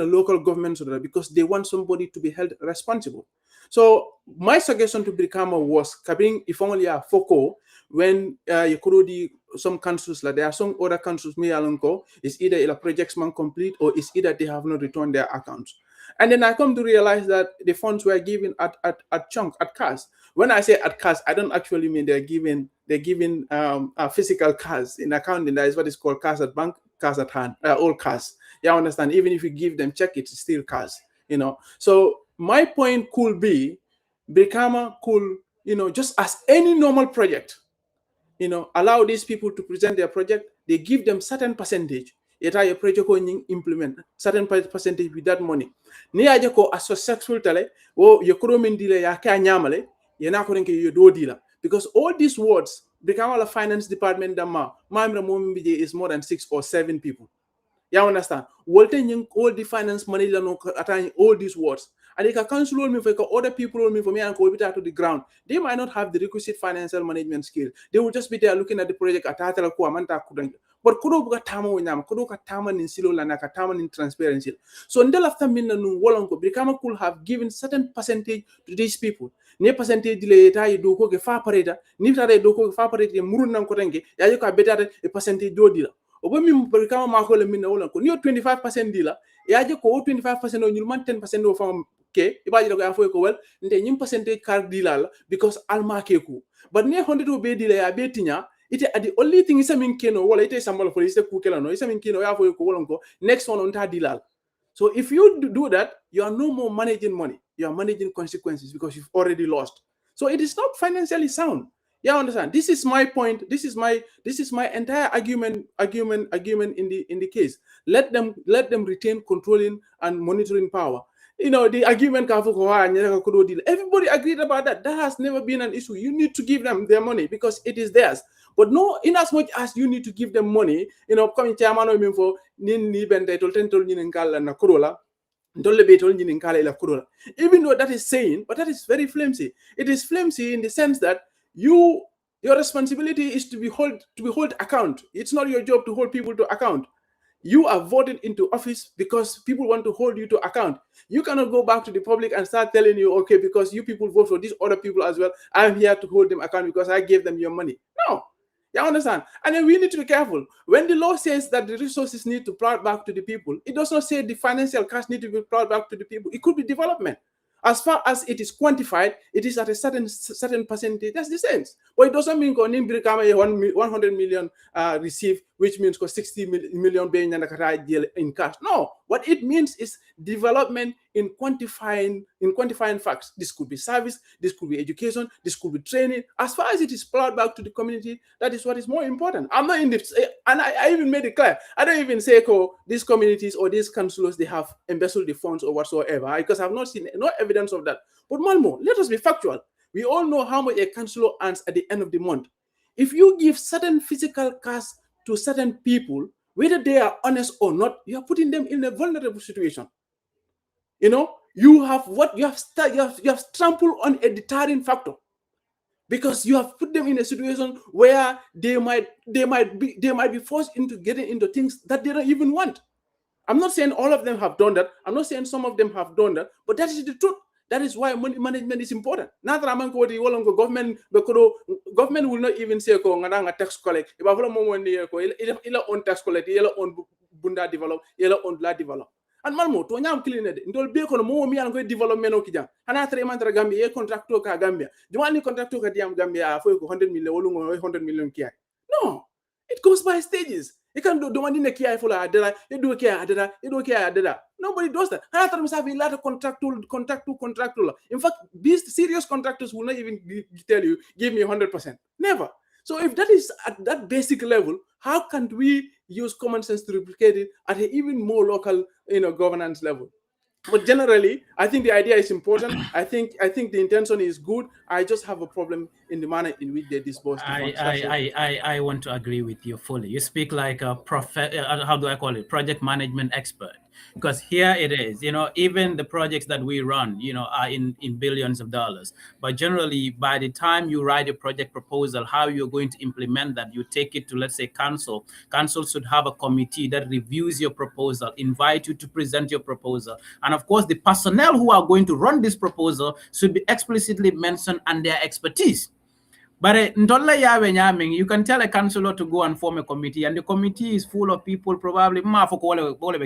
a local government because they want somebody to be held responsible. So my suggestion to Brikama was cabin if only a foco when you could do some councils, like there are some other councils me alonko is either a projects man complete or it's either they have not returned their accounts. And then I come to realize that the funds were given at chunk, at cash. When I say at cash, I don't actually mean they're given physical cash in accounting. That is what is called cash at bank, cash at hand, all cash. Yeah, understand. Even if you give them check, it's still cash. So my point could be, Brikama could, just as any normal project, allow these people to present their project. They give them certain percentage. Yeta project ko implement certain percentage with that money. Ni aje ko a successful tale wo yokoro min dile ya ka nyamale yena ko renke yo do dila, because all these words become a finance department dama mamra momije is more than 6 or 7 people. You understand? All the finance money attach all these words. And they can counsel me for other people me for me and go to the ground. They might not have the requisite financial management skill. They will just be there looking at the project at but kudo buka tama wenyama, kudo ka tama nin silo lana ka tama nin transparency. So until after minna nu wolonko, Brikama could have given certain percentage to these people. Ne percentage dile eta do ko ke fa pareda, ni tare do ko ke fa pareda murun nan ko renge, ya yo ka better a percentage do dila. Obo mi Brikama ma ko le minna wolonko, ni 25% dila, ya je ko 25% o nyulman 10% o fam ke ibaji ko afo ko wel nte nyim percentage card dila because alma ke ku. But ne 100 o be dila ya betinya. It the only thing is a minkino, well, it is some for is a kukela, no, is a minkino, next one on Tadilal. So if you do that, you are no more managing money, you are managing consequences because you've already lost. So it is not financially sound. Yeah, understand. This is my point. This is my entire argument in the case. Let them retain controlling and monitoring power. The argument everybody agreed about that. That has never been an issue. You need to give them their money because it is theirs. But no, in as much as you need to give them money, coming chairman or for nini bente toltentol ninkala na kurola, ndolebetol ninkala la kurola. Even though that is saying, but that is very flimsy. It is flimsy in the sense that your responsibility is to be hold account. It's not your job to hold people to account. You are voted into office because people want to hold you to account. You cannot go back to the public and start telling you, okay, because you people vote for these other people as well, I'm here to hold them account because I gave them your money. No. You understand? And then we need to be careful. When the law says that the resources need to plow back to the people, it does not say the financial cash need to be plowed back to the people. It could be development. As far as it is quantified, it is at a certain percentage. That's the sense. But it doesn't mean 100 million received, which means 60 million being in cash. No. What it means is development in quantifying facts. This could be service, this could be education, this could be training. As far as it is plowed back to the community, that is what is more important. I'm not in this, and I even made it clear. I don't even say, these communities or these councillors, they have embezzled the funds or whatsoever, because I've not seen no evidence of that. But Malmo, let us be factual. We all know how much a councillor earns at the end of the month. If you give certain physical cash to certain people, whether they are honest or not, you are putting them in a vulnerable situation. You have trampled on a deterring factor because you have put them in a situation where they might be forced into getting into things that they don't even want. I'm not saying all of them have done that. I'm not saying some of them have done that, but that is the truth. That is why money management is important. Now that I'm going to government will not even say tax collect. If I follow on tax collect, on bunda develop, on la develop. And malmo to nyam clean it. Ndol be kono mo mi an ko development o kijam. Hana tre man tra Gambia e contractor ka Gambia. Jwani contractor ka diam Gambia for 100 million wolungo 100 million kia. No. It goes by stages. You can do one in a kia for adela, you do care adela, you do care adela. Nobody does that. I thought have a lot of contractual. In fact, these serious contractors will not even tell you, give me 100%. Never. So if that is at that basic level, how can we use common sense to replicate it at an even more local, governance level? But generally, I think the idea is important. I think the intention is good. I just have a problem in the manner in which they disburse the funds. I want to agree with you fully. You speak like a how do I call it? Project management expert. Because here it is, even the projects that we run, are in billions of dollars. But generally, by the time you write a project proposal, how you're going to implement that, you take it to, let's say, council. Council should have a committee that reviews your proposal, invite you to present your proposal. And of course, the personnel who are going to run this proposal should be explicitly mentioned and their expertise. But you can tell a councillor to go and form a committee, and the committee is full of people probably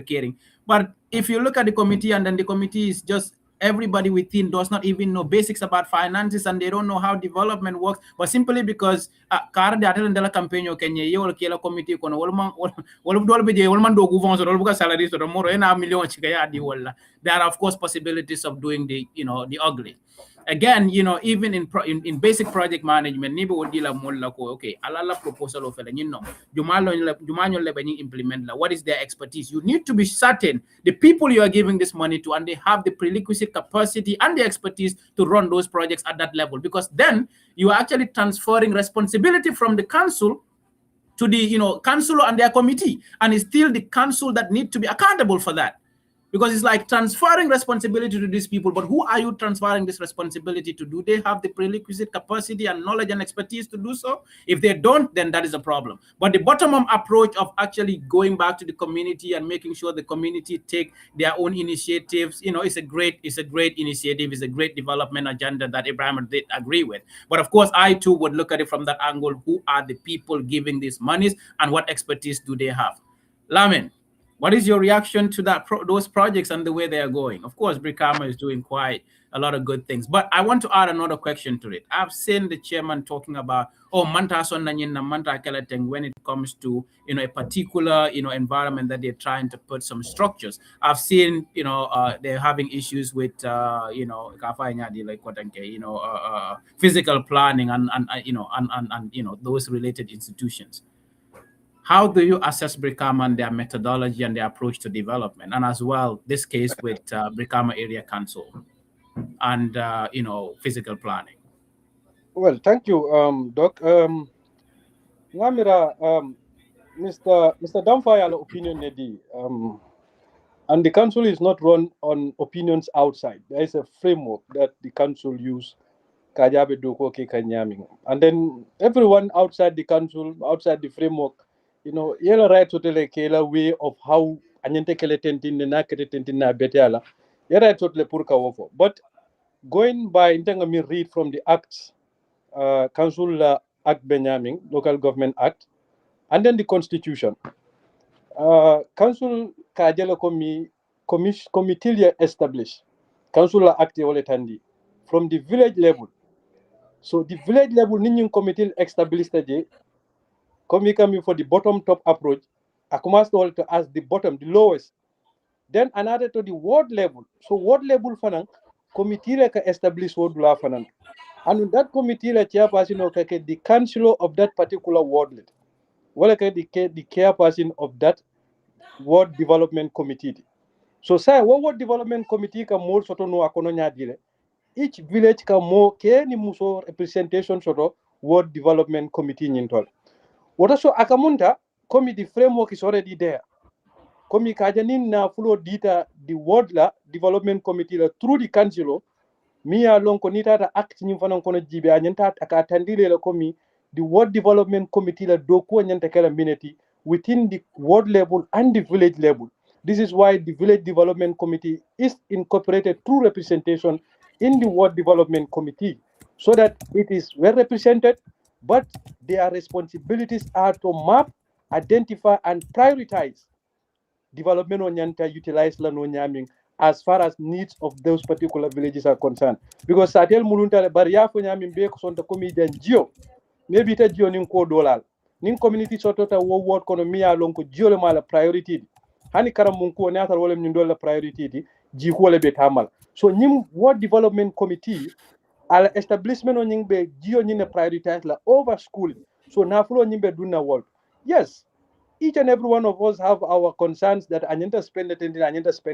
caring. But if you look at the committee, and then the committee is just everybody within does not even know basics about finances, and they don't know how development works, but simply because campaign committee there are of course possibilities of doing the ugly. Again, even in basic project management, okay, alala proposal of implement what is their expertise. You need to be certain the people you are giving this money to, and they have the prerequisite capacity and the expertise to run those projects at that level, because then you are actually transferring responsibility from the council to the council and their committee, and it's still the council that need to be accountable for that. Because it's like transferring responsibility to these people, but who are you transferring this responsibility to? Do they have the prerequisite capacity and knowledge and expertise to do so? If they don't, then that is a problem. But the bottom-up approach of actually going back to the community and making sure the community take their own initiatives, it's a great initiative, it's a great development agenda that Ibrahim did agree with. But of course, I too would look at it from that angle. Who are the people giving these monies, and what expertise do they have? Lamin, what is your reaction to those projects and the way they are going? Of course, Brikama is doing quite a lot of good things, but I want to add another question to it. I've seen the chairman talking about, when it comes to a particular environment that they're trying to put some structures. I've seen they're having issues with physical planning and those related institutions. How do you assess Brikama and their methodology and their approach to development, and as well this case with Brikama Area Council and physical planning? Well, thank you, Doc. Ngamira, Mr. Damfayala opinion nedi, and the council is not run on opinions outside. There is a framework that the council use, Kajabe Doko ke Kanyaming, and then everyone outside the council, outside the framework, yellow right to tell a way of how anyente kele tentin na kete tentin na betala. Yellow right to tell purka wofo. But going by intengami read from the acts, Council Act Benyamin, Local Government Act, and then the Constitution. Council Kajala committee established. Council Act Yoletandi from the village level. So the village level Ninyan committee established coming for the bottom top approach. Akumas to as the bottom, the lowest. Then another to the ward level. So ward level fanang committee established ward la fanang. And that committee la chairperson the councillor of that particular ward. Well, the chairperson of that ward development committee. So say what development committee can more soto no akononya dire. Each village can more ke ni muso representation soto ward development committee nyintol. What also akamunda committee framework is already there. Komi kajanin na flow dita the ward la development committee la through the council Mia long konita ta act ni fana kono jibe anyanta akatandile la komi the ward development committee la doku anyanta kala mineti within the ward level and the village level. This is why the village development committee is incorporated through representation in the ward development committee so that it is well represented, but their responsibilities are to map, identify and prioritize development onyanta utilize la no nyaming as far as needs of those particular villages are concerned. Because Satel Mulunta Baria Funyami Beko Sonta Comedian Geo, maybe ta Geo Ninko Dolal, Nin community sotota ward economia lonko Geo le mala priority. Hani Karamunko Nata Wolem Nindola priority, Gihole Betamal. So Nim Ward Development Committee, al establishment on Yingbe Geo Nina prioritize la over schooling. So nafulo nyimbe duna world. Yes, each and every one of us have our concerns that anyenta spend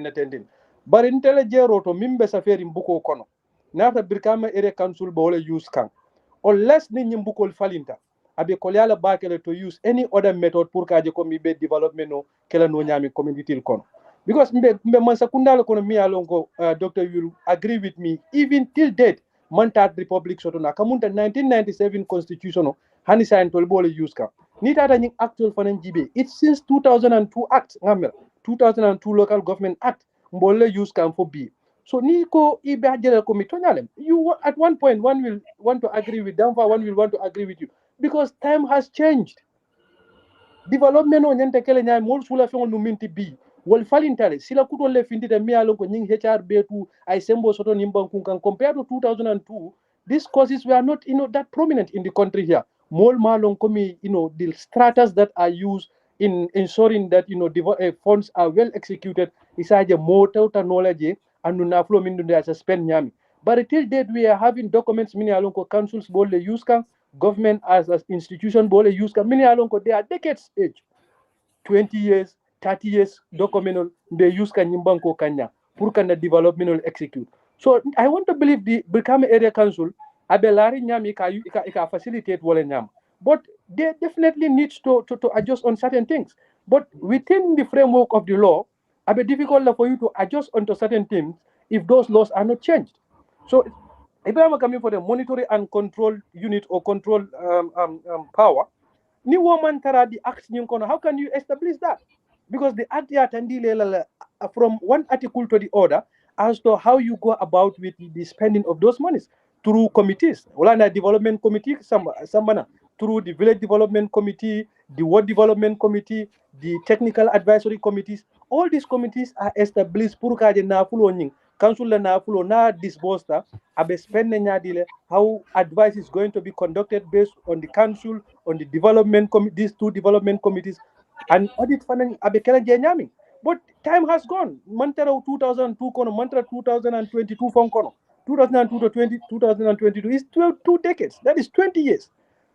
attending. But in telejero to mimbe safari mbuko kono. Nata birkama area council bole use kan. Unless ni nyimbuko falinta. Abe kolyala bakele to use any other method pour kaje komi be development no kela no nyami community kono. Because mbe mansakunda kono mi alongo Dr. You agree with me. Even till date, Mantat Republic Sotona Kamunta 1997 constitution hani sign tolbole use ka. Ni tata nying actual fanan jibe. It's since 2002 act ngamel. 2002 local government act mbole use kan for B. So Nico ibe ajele komitonyalem. You at one point one will want to agree with Damfa, one will want to agree with you because time has changed. Development on nyente kele nyai mol sula fengo numinti B. Wal falintale sila kuto le findite mi alon ko nying HRB2 ay sembo soto nimban kunkan compared to 2002 these causes were not that prominent in the country here. Mol malon komi the stratas that are used in ensuring that funds are well executed isaje motor knowledge and na flow min dunde as spend nyami. But till date we are having documents mini alon ko councils bol le use kan government as institution bol le use kan mini alon ko they are decades age 20 years 30 years documental they use Kanyimbanko Kanya Purkana developmental execute. So I want to believe the become area council Abelari Nyam ika facilitate Wale Nyam. But they definitely needs to adjust on certain things. But within the framework of the law, it be difficult for you to adjust onto certain things if those laws are not changed. So if I'm coming for the monitoring and control unit or control power, ni woman tara the act how can you establish that? Because the act from one article to the other as to how you go about with the spending of those monies through committees. Ulana development committee, sambana through the village development committee, the ward development committee, the technical advisory committees. All these committees are established pour kaje na fulo nying council na fulo na disbosta abe spend nyadile how advice is going to be conducted based on the council on the development these two development committees and audit funding abekela jenyami. But time has gone. Mantra 2002 kono, mantra 2022 phone kono. 2002 to 2022 is 2 decades. That is 20 years.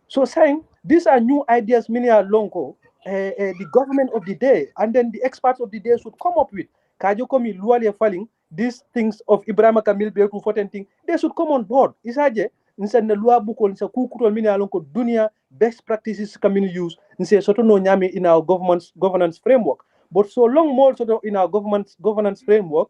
So saying these are new ideas, many are longo. The government of the day and then the experts of the day should come up with. Kajokomi lualia falling these things of Ibrahim Kamil Beku thing. They should come on board. Isaje nsa na loi buko nsa kukutol mini alonko dunia best practices community use nse soto no nyame in our governance framework. But so long more so in our governance framework,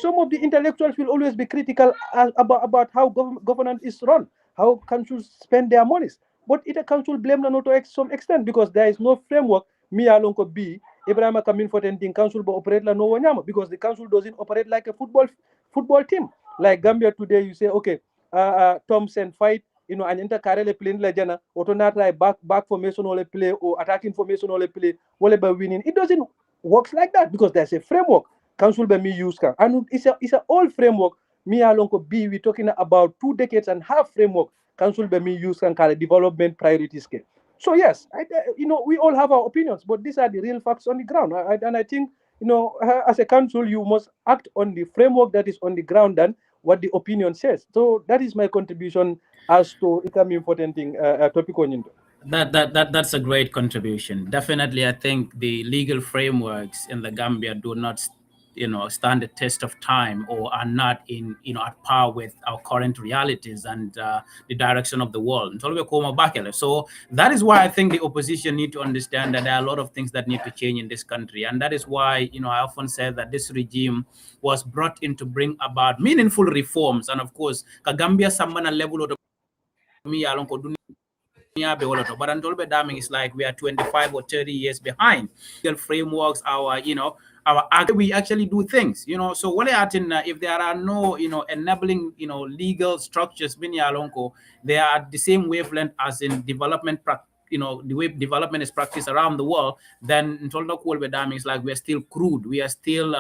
some of the intellectuals will always be critical about how governance is run, how councils spend their monies. But it a council blame not to some extent because there is no framework. Me alone could be Ibrahim coming for anything council but operate like no one because the council doesn't operate like a football team. Like Gambia today, you say okay, Thompson fight. And enter Karele playing legend, or to not like back formation or play or attacking formation or play, or by winning. It doesn't work like that because there's a framework. Council by me use can. And it's a old framework. Me along could be we talking about 2 decades and half framework. Council by me use can call development priorities. So yes, we all have our opinions, but these are the real facts on the ground. And I think as a council, you must act on the framework that is on the ground than what the opinion says. So that is my contribution as to become important thing topic on That's a great contribution. Definitely, I think the legal frameworks in the Gambia do not stand the test of time or are not in at par with our current realities and the direction of the world. So that is why I think the opposition need to understand that there are a lot of things that need to change in this country, and that is why I often say that this regime was brought in to bring about meaningful reforms. And of course Gambia samana level of but until is like we are 25 or 30 years behind. Frameworks, our we actually do things, So what if there are no enabling legal structures, they are at the same wavelength as in development the way development is practiced around the world, then it's like we're still crude, we are still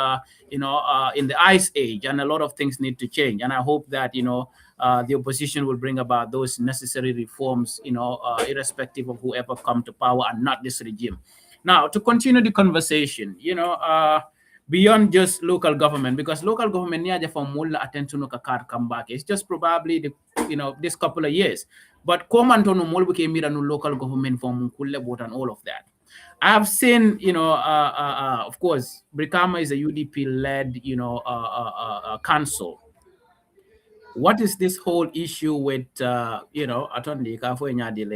in the ice age, and a lot of things need to change. And I hope that the opposition will bring about those necessary reforms, irrespective of whoever come to power and not this regime. Now, to continue the conversation, beyond just local government, because local government near from mulla attention no kakar come back. It's just probably the this couple of years. But Komantono Molbuke Mira no local government from Kulebot and all of that. I have seen, of course, Brikama is a UDP-led, council. What is this whole issue with,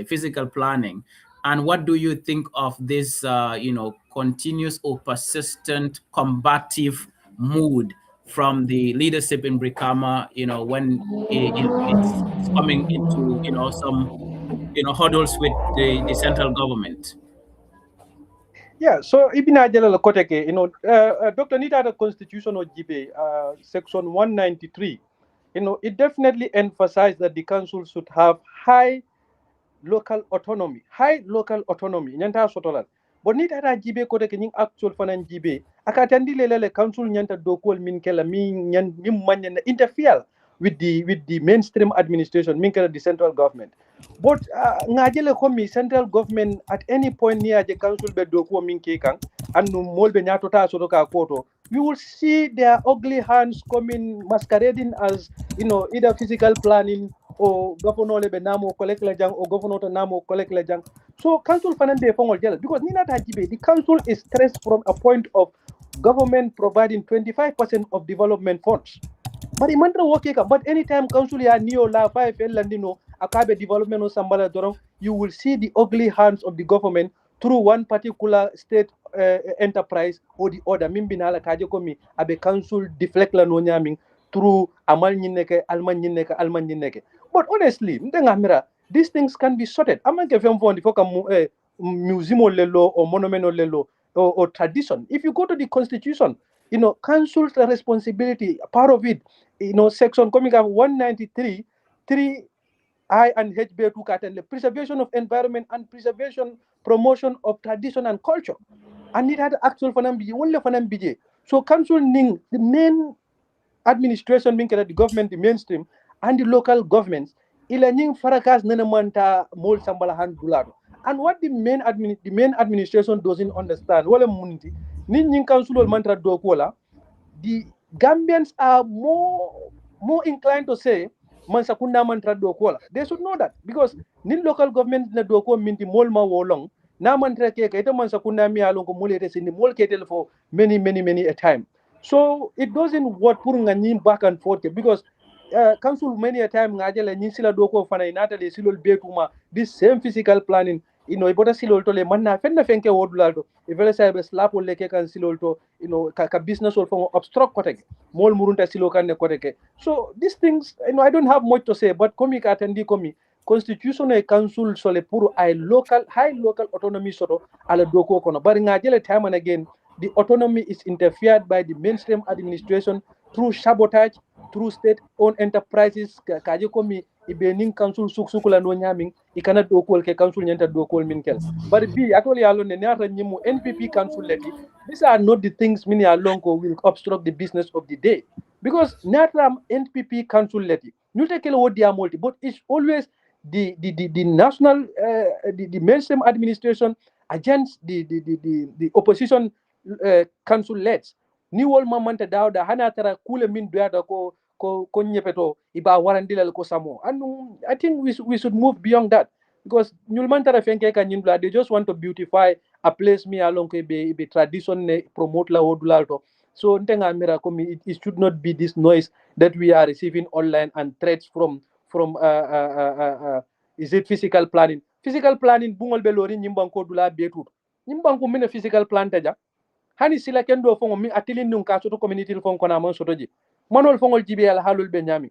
physical planning? And what do you think of this, continuous or persistent combative mood from the leadership in Brikama, when it's coming into, some, hurdles with the central government? Yeah, so ibina jalala koteke, Dr. Nita, the constitution of GB, section 193, it definitely emphasized that the council should have high local autonomy. Nyanta sotolan. But Nita GB koteke ning actual fanan GB, akatandi lele council nyanta dokol min kela min manyan interfere with the mainstream administration, min kela the central government. But ngajele komi central government at any point near the council be dokuo min kekang and no molbe nyatota sotoka koto, we will see their ugly hands coming masquerading as either physical planning or governor benamo collect lejang or governor namo collect lejang. So council fanande fongol jela because nina tajibe the council is stressed from a point of government providing 25% of development funds. But imandra working, but anytime council ya neo la 5 landino akabe development or sambala dorong, you will see the ugly hands of the government through one particular state enterprise or the other. Mimbinala kaje komi abe council deflect la no nyaming through amal nyineke alman nyineke. But honestly, mira, these things can be sorted. Amanke fem fondi foka museum lelo or monument lelo or tradition. If you go to the constitution, council's responsibility, part of it, section coming up 193, 3I and HB2 the preservation of environment and preservation, promotion of tradition and culture. And it had actual fanambiji, only fanambiji. So council ning the main administration being the government, the mainstream, and the local governments, ila ning farakas nenamanta mol sambala hand dulado. And what the main administration doesn't understand, wala munti, ning council or mantra dokola, the Gambians are more inclined to say mansakunda mantra dokola. They should know that because nin local government na doko minti mol ma wolong na mantra ke ita mansakunda mi along ko mole resi ni mol ketel for many a time. So it doesn't work putting a back and forth because council many a time ngajela nyin sila doko fana inata le silol betuma this same physical planning ibota silol to le manna fenna fenke wodulado evela sabe slap le ke kan silol to ka business or from obstruct koteke mol murunta silo kan ne koteke. So these things I don't have much to say, but komi ka atendi komi constitutional council so le puru high local autonomy soto ala doko kono bari ngajele time and again the autonomy is interfered by the mainstream administration through sabotage, through state-owned enterprises. Kaje komi ibening council sukula no nyaming ikana dokol ke council nyanta dokol minkel. But be actually alone ne nyata nyimu NPP council leti. These are not the things mini alonko will obstruct the business of the day because nyata NPP council leti. Nyute kele wodi amolti, but it's always the national the mainstream administration against the opposition council led ni wol mamanta dawda hana tara kule min doyada ko nyepeto iba warandila ko samo. And I think we should move beyond that because nyul mantara fenke kan nyindla they just want to beautify a place me along ko be tradition ne promote la odulalto. So ntenga mira komi it should not be this noise that we are receiving online and threats from is it physical planning bungol be lori nyimbanko dula betut nyimbanko mine physical plan taja hani sila kendo fongo mi atilin nun ka soto community fon kona man soto ji manol fongol jibe ala halul be nyami.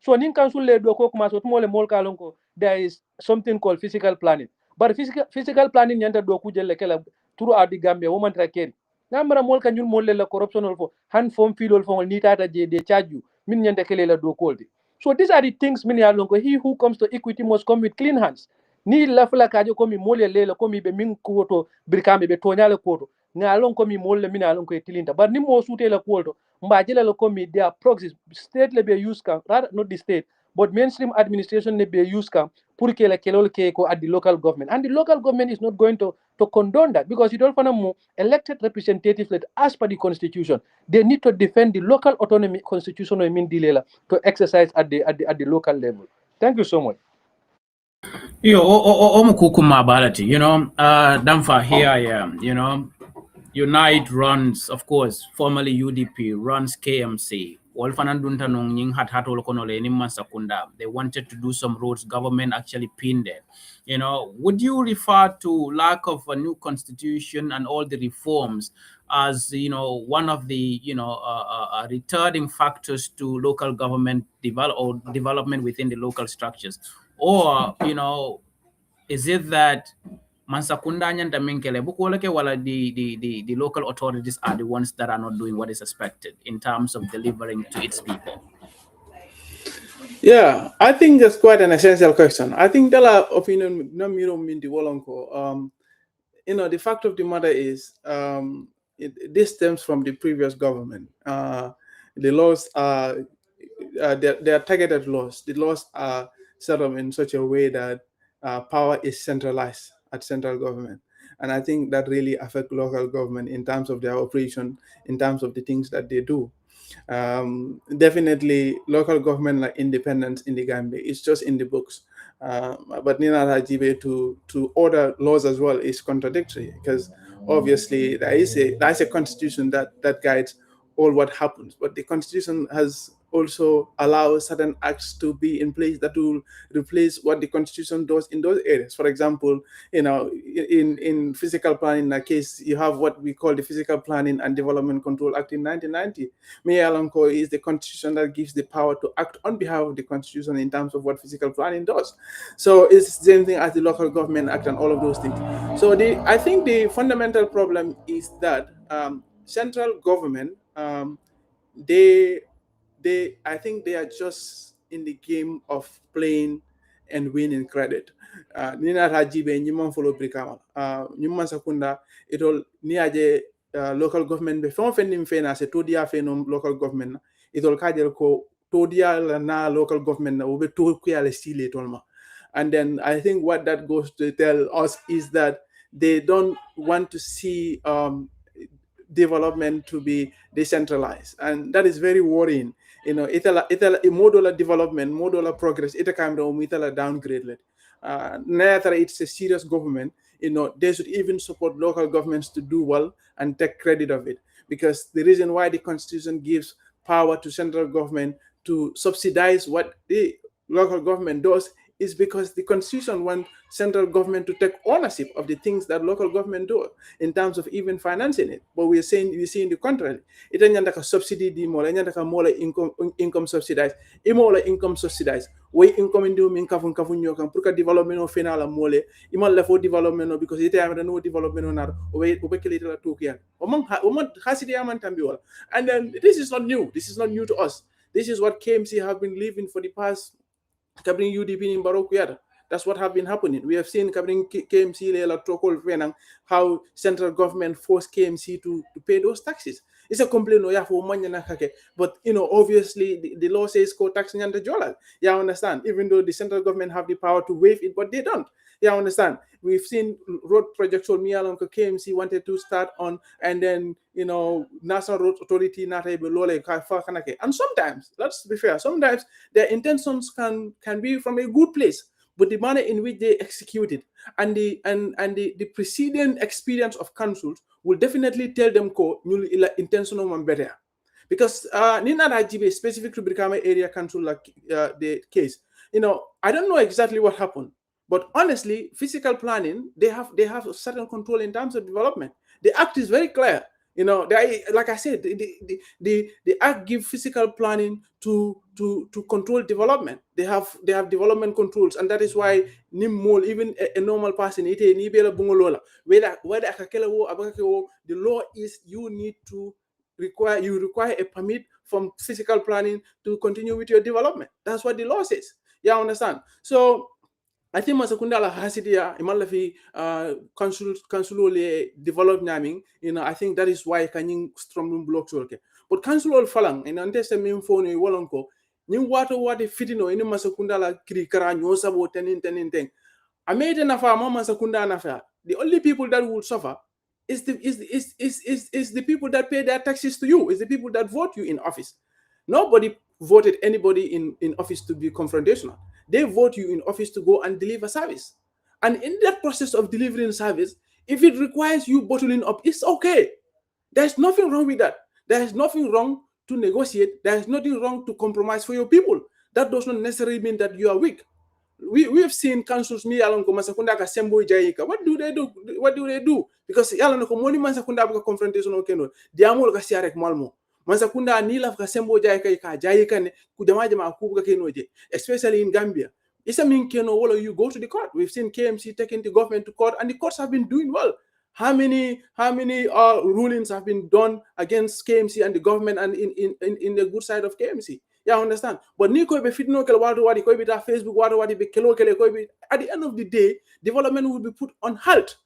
So nin council le do ko kuma soto mol kalonko there is something called physical planning, but physical planning nyanta do ku jelle kala throughout the Gambia woman trakeri namara mol kan nyul mol le corruption fo han fom filol fongol ni tata je de charge you min nyanta kele la do koldi. So these are the things mini alonko he who comes to equity must come with clean hands. Ni lafula kaje komi mol le komi be min kuoto birkambe be tonyale koto ngalon komi molle mina alon ko tilinta but ni mo sute la kolto mbajela la komi their proxies state le be use can rather not the state but mainstream administration ne be use can pour que la kelol ke ko at the local government, and the local government is not going to condone that because you don't find more elected representatives that as per the constitution they need to defend the local autonomy constitutional mean dilela to exercise at the local level. Thank you so much. Yo, Omukukuma Balati, Damfa, here I am, Unite runs, of course, formerly UDP, runs KMC. Wolfanandunta nung nying hatolo konole ni Masakunda. They wanted to do some roads, government actually pinned it. Would you refer to lack of a new constitution and all the reforms as, one of the, retarding factors to local government development within the local structures? Or, is it that Mansakunda nyanta minkele bukoleke wala the local authorities are the ones that are not doing what is expected in terms of delivering to its people? Yeah, I think that's quite an essential question. I think the opinion no miro mindi wolonko. The fact of the matter is, this stems from the previous government. The laws are they are targeted laws. The laws are set up in such a way that power is centralized at central government, and I think that really affects local government in terms of their operation, in terms of the things that they do. Definitely, local government like independence in the Gambia, it's just in the books. But Nina Rajibe to order laws as well is contradictory, because obviously there is a constitution that guides all what happens, but the constitution has also allowed certain acts to be in place that will replace what the constitution does in those areas. For example, in physical planning, in a case you have what we call the Physical Planning and Development Control Act in 1990. Meyalanko is the constitution that gives the power to act on behalf of the constitution in terms of what physical planning does. So it's the same thing as the Local Government Act and all of those things. So I think the fundamental problem is that central government, I think they are just in the game of playing and winning credit. Nina Rajibe nyimon follow brikama. Nyumman sakunda itol niaje local government be fon fendim fena se todia fenom local government itol kajel ko todia na local government na ube to kuyale sile tolma. And then I think what that goes to tell us is that they don't want to see development to be decentralized, and that is very worrying. Itala modular development, modular progress, ita kamera itala downgrade. It's a serious government. They should even support local governments to do well and take credit of it, because the reason why the constitution gives power to central government to subsidize what the local government does is because the constitution wants central government to take ownership of the things that local government do in terms of even financing it. But we're seeing the contrary. It ain't a subsidy di mola, mola income subsidized, imola income subsidized. We income in do min kafun yokan purka development of finala mole, imal lefo development because it have no development on our way ubekilita tokian. Omon hasidi aman tambiwala. And then this is not new. This is not new to us. This is what KMC have been living for the past Cabring UDP in Barokuyada. That's what have been happening. We have seen Cabring KMC how central government forced KMC to pay those taxes. It's a complaint for money, but obviously the law says co tax nyanda jola. Yeah, I understand. Even though the central government have the power to waive it, but they don't. Yeah, I understand. We've seen road projects or Mialonko KMC wanted to start on, and then National Road Authority not able to. And sometimes, let's be fair, sometimes their intentions can be from a good place, but the manner in which they execute it and the preceding experience of councils will definitely tell them intentional and better. Because Nina Rajibe specific to Brikama area council the case, I don't know exactly what happened. But honestly, physical planning, they have a certain control in terms of development. The act is very clear. Like I said, the act gives physical planning to control development. They have development controls, and that is why even a normal person, whether the law is you require a permit from physical planning to continue with your development. That's what the law says. Yeah, understand? So I think Masakunda la hasidia imalafi council develop naming. I think that is why kanying strong blocks okay. But council falang ante main phone wolonko nying wato fitino ini Masakunda la krikara nyosa bo tenin. I made an affair mama Masakunda anafa. The only people that will suffer is the people that pay their taxes to you, is the people that vote you in office. Nobody voted anybody in office to be confrontational. they vote you in office to go and deliver service. And in that process of delivering service, if it requires you bottling up, it's okay. There's nothing wrong with that. There is nothing wrong to negotiate. There is nothing wrong to compromise for your people. That does not necessarily mean that you are weak. We've seen councils me along ko masakunda ka sembo jaika. What do they do? What do they do? Because yalla ko moni masakunda ka confrontation o keno. Diamol ka siarek malmo. Masakunda ni la ka sembo jaika ka jaika ne ku jama jama ku ka keno je. Especially in Gambia. It's a mean keno wala you go to the court. We've seen KMC taking the government to court and the courts have been doing well. How many rulings have been done against KMC and the government and in the good side of KMC? Yeah, I understand. But Niko be fitno kel wadu wadi ko be ta Facebook wadu wadi be kelo kele ko be at the end of the day, development will be put on halt.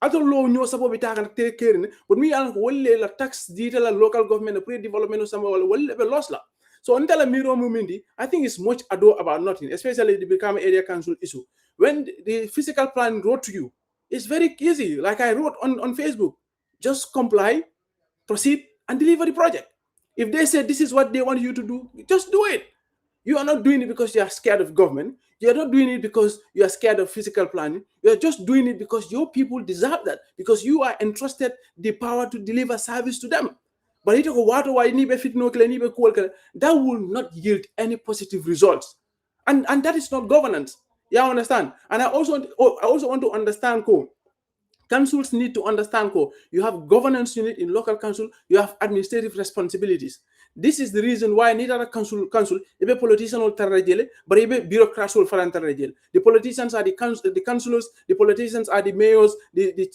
I don't know no sabo be ta kan take care but me an wolle la tax detail la local government pre development some wolle be lost la. So until a miro mumindi, I think it's much ado about nothing, especially the become area council issue. When the physical plan wrote to you, it's very easy. Like I wrote on Facebook, just comply, proceed, and deliver the project. If they say this is what they want you to do, just do it. You are not doing it because you are scared of government. You are not doing it because you are scared of physical planning. You are just doing it because your people deserve that, because you are entrusted the power to deliver service to them. But that will not yield any positive results. And that is not governance. Yeah, I understand. And I also want to understand, councils need to understand, you have governance unit in local council, you have administrative responsibilities. This is the reason why neither council, ebe politician will tarajele, but ebe bureaucrats will faran tarajele. The politicians are the councillors, the politicians are the mayors, the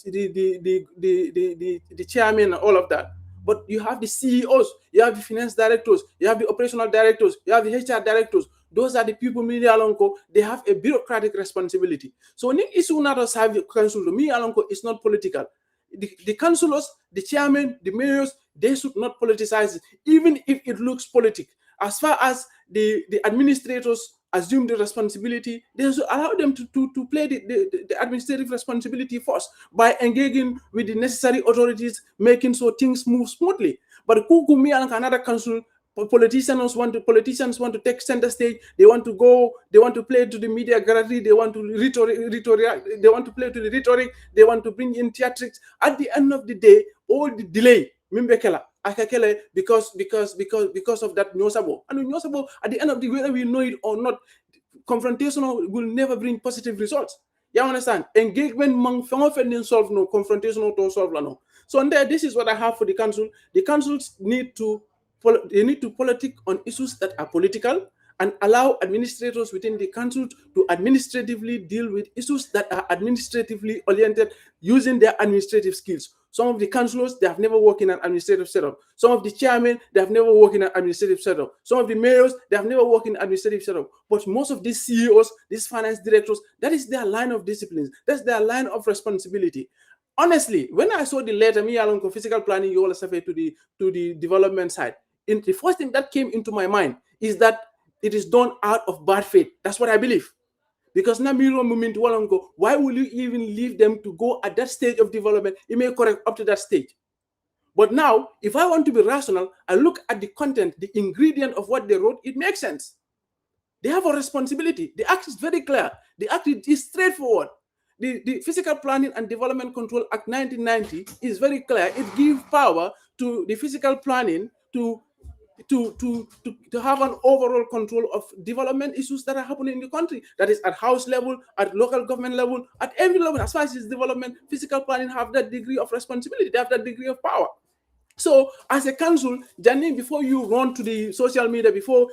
chairman, and all of that. But you have the CEOs, you have the finance directors, you have the operational directors, you have the HR directors. Those are the people, they have a bureaucratic responsibility. So when issue not a council, me alonko is not political. The councillors, the chairman, the mayors, they should not politicize it, even if it looks politic. As far as the administrators assume the responsibility, they should allow them to play the administrative responsibility first by engaging with the necessary authorities, making so things move smoothly. But Kukumi and another council, politicians want to take center stage. They want to play to the media gallery. They want to they want to play to the rhetoric. They want to bring in theatrics. At the end of the day, all the delay, because of that nyosabo. And nyosabo, at the end of the day, whether we know it or not, confrontation will never bring positive results. You understand? Engagement solve no, confrontation to solve no. So and there, this is what I have for the council. The councils need to politic on issues that are political and allow administrators within the council to administratively deal with issues that are administratively oriented using their administrative skills. Some of the councillors, they have never worked in an administrative setup. Some of the chairmen, they have never worked in an administrative setup. Some of the mayors, they have never worked in an administrative setup. But most of these CEOs, these finance directors, that is their line of disciplines. That's their line of responsibility. Honestly, when I saw the letter, me along with physical planning, you all to the development side, the first thing that came into my mind is that it is done out of bad faith. That's what I believe. Because why will you even leave them to go at that stage of development? It may correct up to that stage. But now, if I want to be rational, I look at the content, the ingredient of what they wrote, it makes sense. They have a responsibility. The act is very clear. The act is straightforward. The Physical Planning and Development Control Act 1990 is very clear. It gives power to the physical planning to have an overall control of development issues that are happening in the country. That is at house level, at local government level, at every level. As far as it's development, physical planning have that degree of responsibility. They have that degree of power. So as a council, Janine, before you run to the social media, before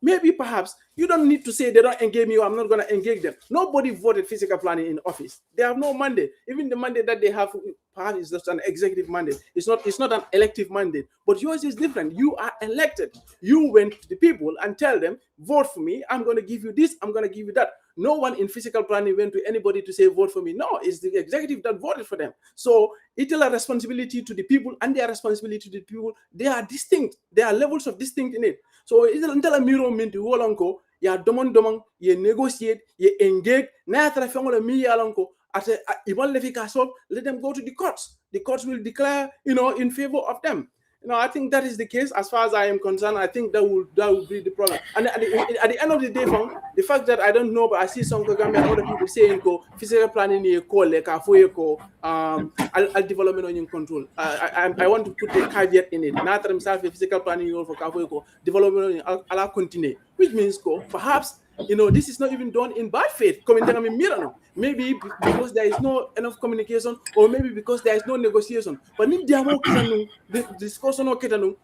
maybe perhaps you don't need to say they don't engage me or I'm not going to engage them. Nobody voted physical planning in office. They have no mandate. Even the mandate that they have perhaps is just an executive mandate. It's not an elective mandate. But yours is different. You are elected. You went to the people and tell them, vote for me. I'm going to give you this. I'm going to give you that. No one in physical planning went to anybody to say, vote for me. No, it's the executive that voted for them. So it's a responsibility to the people and their responsibility to the people. They are distinct. There are levels of distinct in it. So it's until a miro minti wolonko, ya domon, ye negotiate, ye engage, na trafengo mi alonko, at let them go to the courts. The courts will declare, in favor of them. I think that is the case. As far as I am concerned, I think that would be the problem. And at the end of the day, the fact that I don't know, but I see some Gambia and other people saying physical planning is like development on control. I want to put a caveat in it. Not that physical planning for development on continue, which means perhaps this is not even done in bad faith. Maybe because there is no enough communication, or maybe because there is no negotiation. But if there are the discussion or development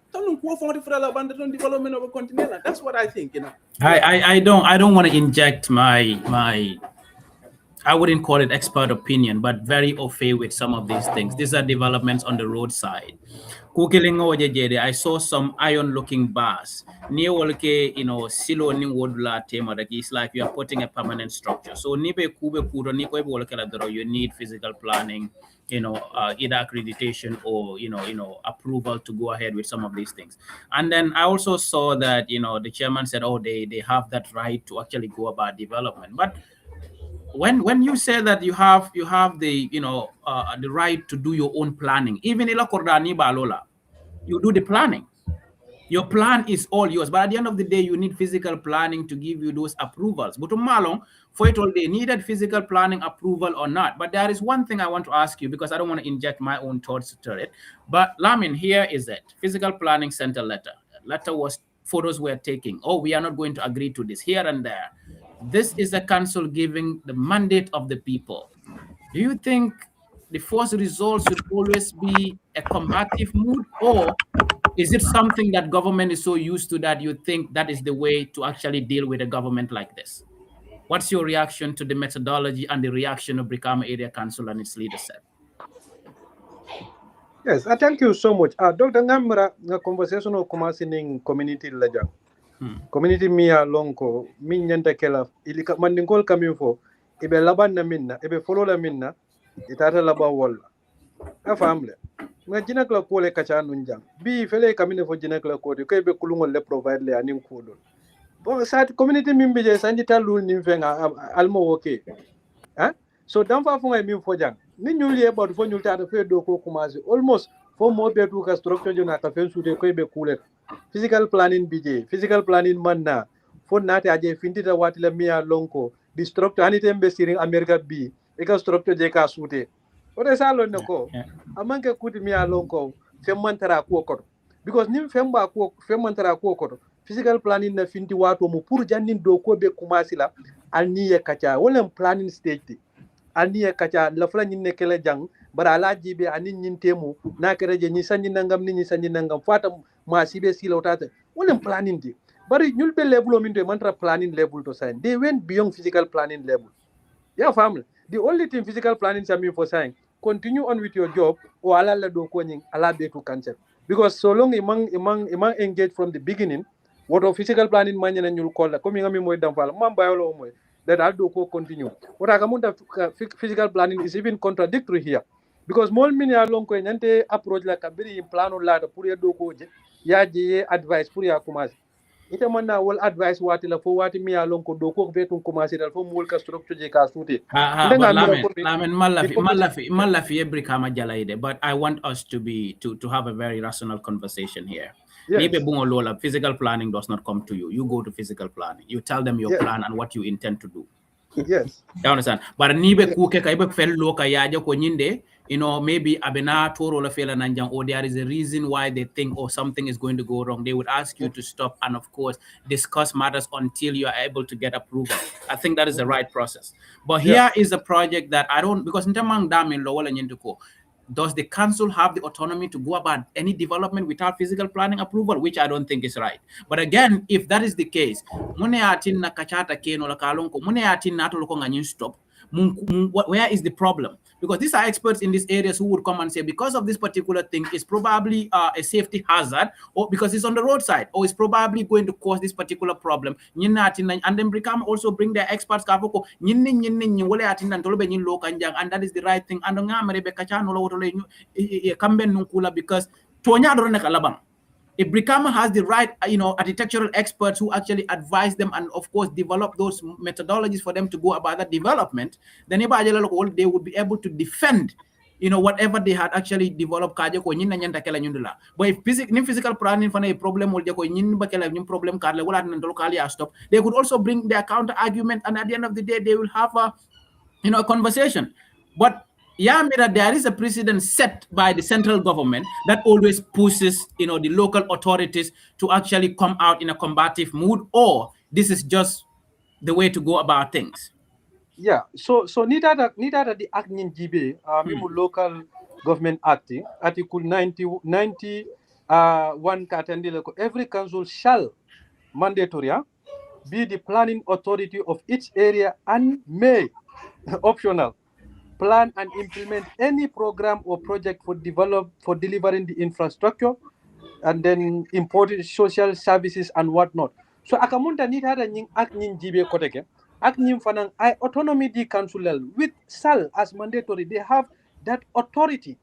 of a continent, that's what I think. I don't want to inject my I wouldn't call it expert opinion, but very au fait with some of these things. These are developments on the roadside. I saw some iron-looking bars near silo ni wodla tema. It's like you are putting a permanent structure. So you need physical planning, either accreditation or approval to go ahead with some of these things. And then I also saw that the chairman said, they have that right to actually go about development, but when you say that you have the the right to do your own planning, even ila kordani balola, you do the planning. Your plan is all yours, but at the end of the day, you need physical planning to give you those approvals. But malong for it all, they needed physical planning approval or not. But there is one thing I want to ask you, because I don't want to inject my own thoughts to it. But Lamin, here is it: physical planning sent a letter. Letter was photos were taking. We are not going to agree to this here and there. This is a council giving the mandate of the people. Do you think the first result should always be a combative mood, or is it something that government is so used to that you think that is the way to actually deal with a government like this? What's your reaction to the methodology and the reaction of Brikama Area Council and its leadership? Yes, thank you so much. Dr. Ngamra, the conversation of commencing community ledger. Community mia lonko min nyanta kela ilika mandingol kamin fo ibe laban na minna ibe follow la minna itata laba walla a famle nga jinak la ko le kacha nunjang bi fele kamine fo jinak la ko ko ibe kulungol le provide le anin ko don bon sat community min be je sanji talul nim fenga almo okay so dan fa fo ngay min fo jang ni ñul ye bod fo ñul tata fe do ko commencer almost fo mo be du ka structure jona ka fen soute ko ibe kulet physical planning bije physical planning manna fo nate aje fintita watila miya lonko di structure anite mbe siring america bi e ka structure je ka soute o de salo ne ko amanke kuti miya lonko femmantara ko ko because nim femba ko femmantara ko ko physical planning na finti wato mo pour jannin do ko be commencer la alniye kacha wala planning stage alniye kacha la fla nyine kele jang bara la jibe anin nyintemu na kereje ni sanni nangam fata ma sibe silotata wala planning di bari ñul be level o min to mantra planning level to sign they went beyond physical planning level. Yeah, family, the only thing physical planning is mean for saying continue on with your job or ala la do ko nying ala be to cancel, because so long imang engage from the beginning what of physical planning man na ñul ko la comme ngami moy damfal mam bayolo moy that I'll do ko continue what akamunda physical planning is even contradictory here, because mol min ya lon ko ñante approach la kabiri plano la pour ya do ko je ya je advice pour ya commencer ite manna wol advice wati la fo wati mi ya lon ko do ko betun commencer dal fo mol ka structure je ka suute lamen malafi Brikama jalaide, but I want us to have a very rational conversation here. Yes. Physical planning does not come to you. You go to physical planning. You tell them your plan and what you intend to do. Yes. You understand? But nibe kuke kaibe fel loka yaja ko nyinde, maybe abena toro la fela nanjang, or there is a reason why they think something is going to go wrong. They would ask you to stop and of course discuss matters until you are able to get approval. I think that is the right process. But here is a project that I don't, because ntamang damin lo wala nyinduko. Does the council have the autonomy to go about any development without physical planning approval, which I don't think is right. But again, if that is the case, stop. Where is the problem? Because these are experts in these areas who would come and say, because of this particular thing, it's probably a safety hazard, or because it's on the roadside, or it's probably going to cause this particular problem. And then Brikama also bring their experts, and that is the right thing. Because if Brikama has the right, architectural experts who actually advise them and, of course, develop those methodologies for them to go about that development, then they would be able to defend whatever they had actually developed kaje ko nyinna nyanta kala nyundula boy physical planning fana problem wol ko nyin ba kala nyum problem karle wala nan dol kali stop. They could also bring their counter argument, and at the end of the day they will have a conversation. But Mira, there is a precedent set by the central government that always pushes the local authorities to actually come out in a combative mood, or this is just the way to go about things. Yeah, so nita the act in GB, mimu local government act, article 90 one katendile ko every council shall mandatory be the planning authority of each area and may optional plan and implement any program or project for delivering the infrastructure and then important social services and whatnot. So akamunda nita the act in GB koteke. Aknyim fanang I autonomy di council with SAL as mandatory. They have that authority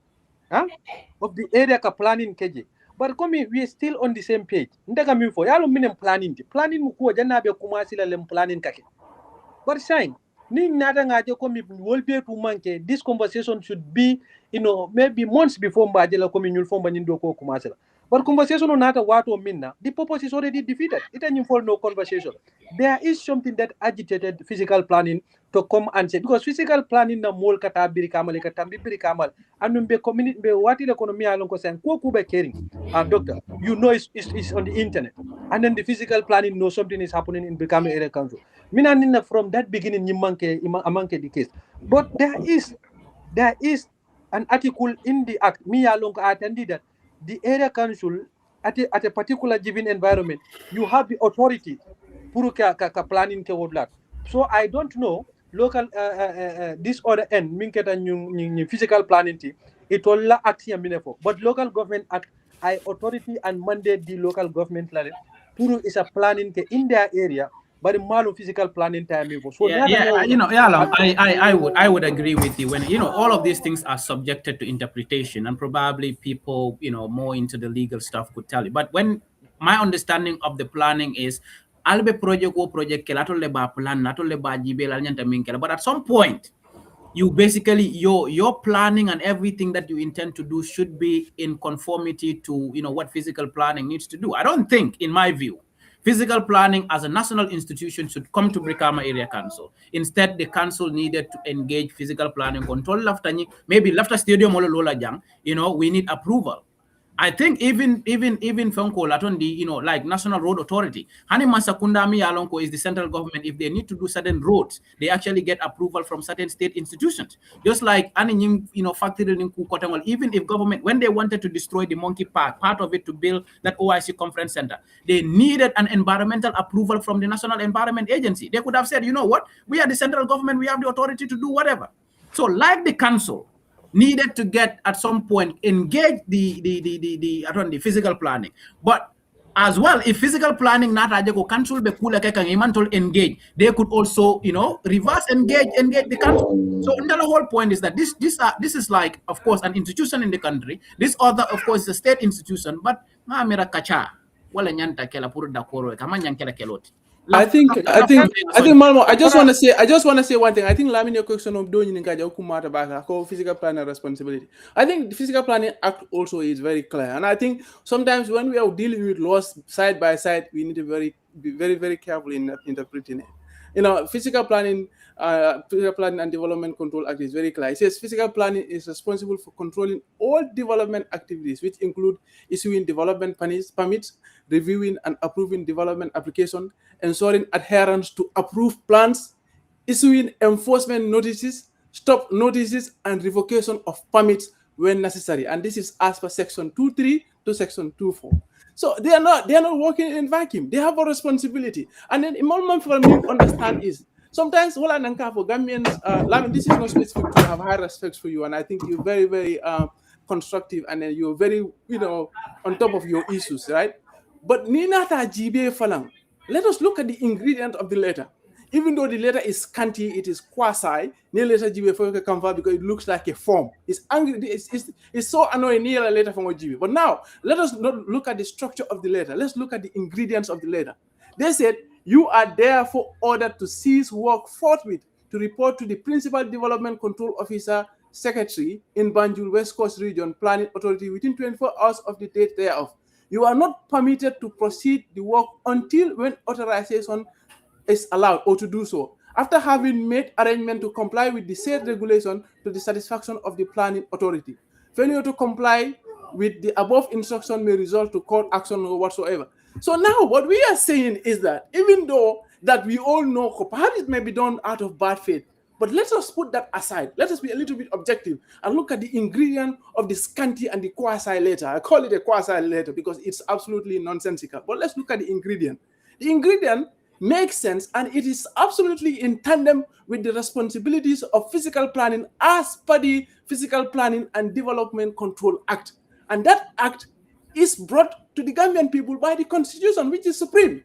of the area ka planning keje. But we are still on the same page. Ndaka mifo yalo minem planning. Planning mukuwa jana be kumasi lem planning kake. But saying ni nada ngaje komi will be to manke. This conversation should be maybe months before mbajela komi nyul fomba nyindo ko kumasi. But conversation on nata watu minna, the purpose is already defeated. It ain't for no conversation. There is something that agitated physical planning to come and say, because physical planning na mol kata biri kamal katambi biri kamal and be community be what the economy along ko saying ko be caring. Doctor, it's on the internet. And then the physical planning knows something is happening in Brikama area council. Mina from that beginning amanke the case. But there is an article in the act. Me along attended that the area council at a particular given environment, you have the authority puru ka planning ke wodlat. So I don't know local this other end minketa new physical planning ti it will la act minefo, but local government act I authority and mandate the local government lale puru is a planning ke in their area. But malo physical planning time. So I would agree with you when all of these things are subjected to interpretation, and probably people more into the legal stuff could tell you. But when my understanding of the planning is albe project kelato leba plan nato leba jibel nyanta minkela, but at some point you basically your planning and everything that you intend to do should be in conformity to what physical planning needs to do. I don't think, in my view, physical planning as a national institution should come to Brikama Area Council. Instead, the council needed to engage physical planning control. Maybe after stadium lola jang, we need approval. I think even Fonko Latondi, like National Road Authority, Hani Masakundami Alonko is the central government. If they need to do certain roads, they actually get approval from certain state institutions. Just like any factory in Kukotangal, even if government, when they wanted to destroy the Monkey Park, part of it to build that OIC conference center, they needed an environmental approval from the National Environment Agency. They could have said, you know what, we are the central government, we have the authority to do whatever. So like the council needed to get at some point engage the physical planning, but as well, if physical planning not council be engage, they could also reverse engage the council. So the whole point is that this is like, of course, an institution in the country. This other, of course, is a state institution, but I think, Malmo. I just want to say one thing. I think Lamine question of doing physical planning responsibility. I think the physical planning act also is very clear, and I think sometimes when we are dealing with laws side by side, we need to be very careful in interpreting it. Physical planning and development control act is very clear. It says physical planning is responsible for controlling all development activities, which include issuing development permits, reviewing and approving development applications, ensuring adherence to approved plans, issuing enforcement notices, stop notices, and revocation of permits when necessary. And this is as per section 2.3 to section 2.4. So they are not working in vacuum. They have a responsibility. And then important for me to understand is sometimes for Gambians, this is not specific to have high respect for you, and I think you're very constructive, and then you're very on top of your issues, right? But Nina ta GBA falang. Let us look at the ingredient of the letter. Even though the letter is scanty, it is quasi. Letter GBA come because it looks like a form. It's angry. It's so annoying. Near a letter from GBA. But now let us not look at the structure of the letter. Let's look at the ingredients of the letter. They said you are therefore ordered to cease work forthwith to report to the principal development control officer secretary in Banjul West Coast Region Planning Authority within 24 hours of the date thereof. You are not permitted to proceed the work until when authorization is allowed or to do so, after having made arrangement to comply with the said regulation to the satisfaction of the planning authority. Failure to comply with the above instruction may result to court action or whatsoever. So now what we are saying is that even though that we all know perhaps it may be done out of bad faith, but let us put that aside. Let us be a little bit objective and look at the ingredient of the scanty and the quasi letter. I call it a quasi letter because it's absolutely nonsensical. But let's look at the ingredient. The ingredient makes sense, and it is absolutely in tandem with the responsibilities of physical planning as per the Physical Planning and Development Control Act. And that act is brought to the Gambian people by the Constitution, which is supreme.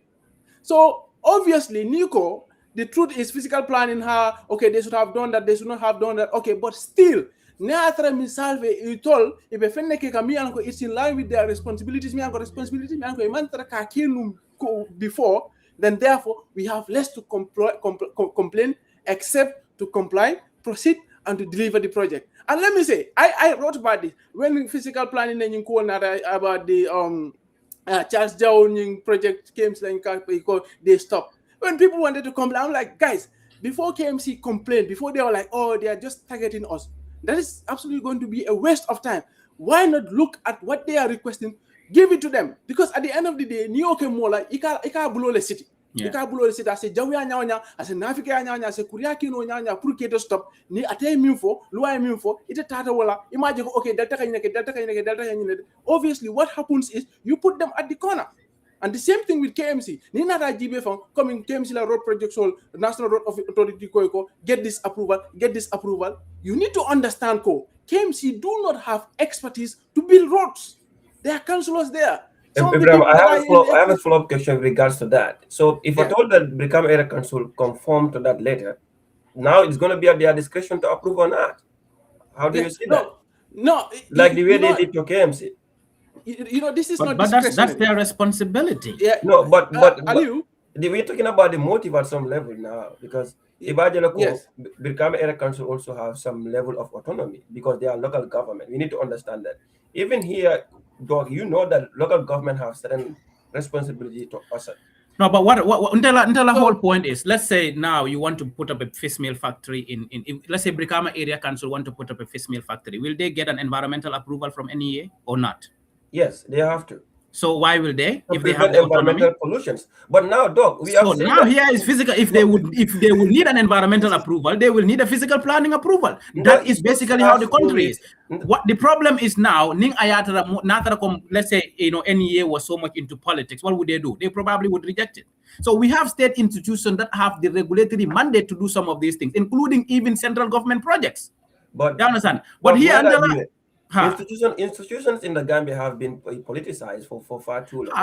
So obviously, Nico, the truth is physical planning, okay, they should have done that, they should not have done that, okay, but still, it's in line with their responsibilities, before, then therefore, we have less to complain, except to comply, proceed, and to deliver the project. And let me say, I wrote about this, when physical planning and about the Charles Downing project came, they stopped. When people wanted to complain, I'm like, guys, before KMC complained, before they were like, oh, they are just targeting us, that is absolutely going to be a waste of time. Why not look at what they are requesting, give it to them? Because at the end of the day, New York Mola, ika below the city. Ika below the city, I say, Jawia nyanya, I say, Nafika nyanya, I say, Kuriaki no nyanya, Purketa stop, ni ate minfo, Lua minfo, ita tata wala, imagine, okay, Delta Kanyake. Obviously, what happens is you put them at the corner. And the same thing with KMC. Nina GB from coming KMC la road project so National Road Authority Koiko, get this approval. You need to understand KMC do not have expertise to build roads. There are councillors there. Ibrahim, I have a follow-up question with regards to that. So if I told that Brikama Area Council conform to that letter, now it's going to be at their discretion to approve or not. How do you see that? No. Like the way they did to KMC. This is not discretionary. That's their responsibility. Yeah. No, but Aliu, we're talking about the motive at some level now, because yes. Brikama Area Council also have some level of autonomy because they are local government. We need to understand that. Even here, Doc, you know that local government have certain responsibility to us. No, but what until the whole point is, let's say now you want to put up a fish meal factory in let's say Brikama Area Council want to put up a fish meal factory. Will they get an environmental approval from NEA or not? Yes, they have to. So why will they? To if they have the environmental autonomy? pollutions. But now, Doc, we have so now here is physical. If they would need an environmental approval, they will need a physical planning approval. That is basically how the country is. What the problem is now, let's say NEA was so much into politics, what would they do? They probably would reject it. So we have state institutions that have the regulatory mandate to do some of these things, including even central government projects. But you understand? But here institutions in the Gambia have been politicized for far too long.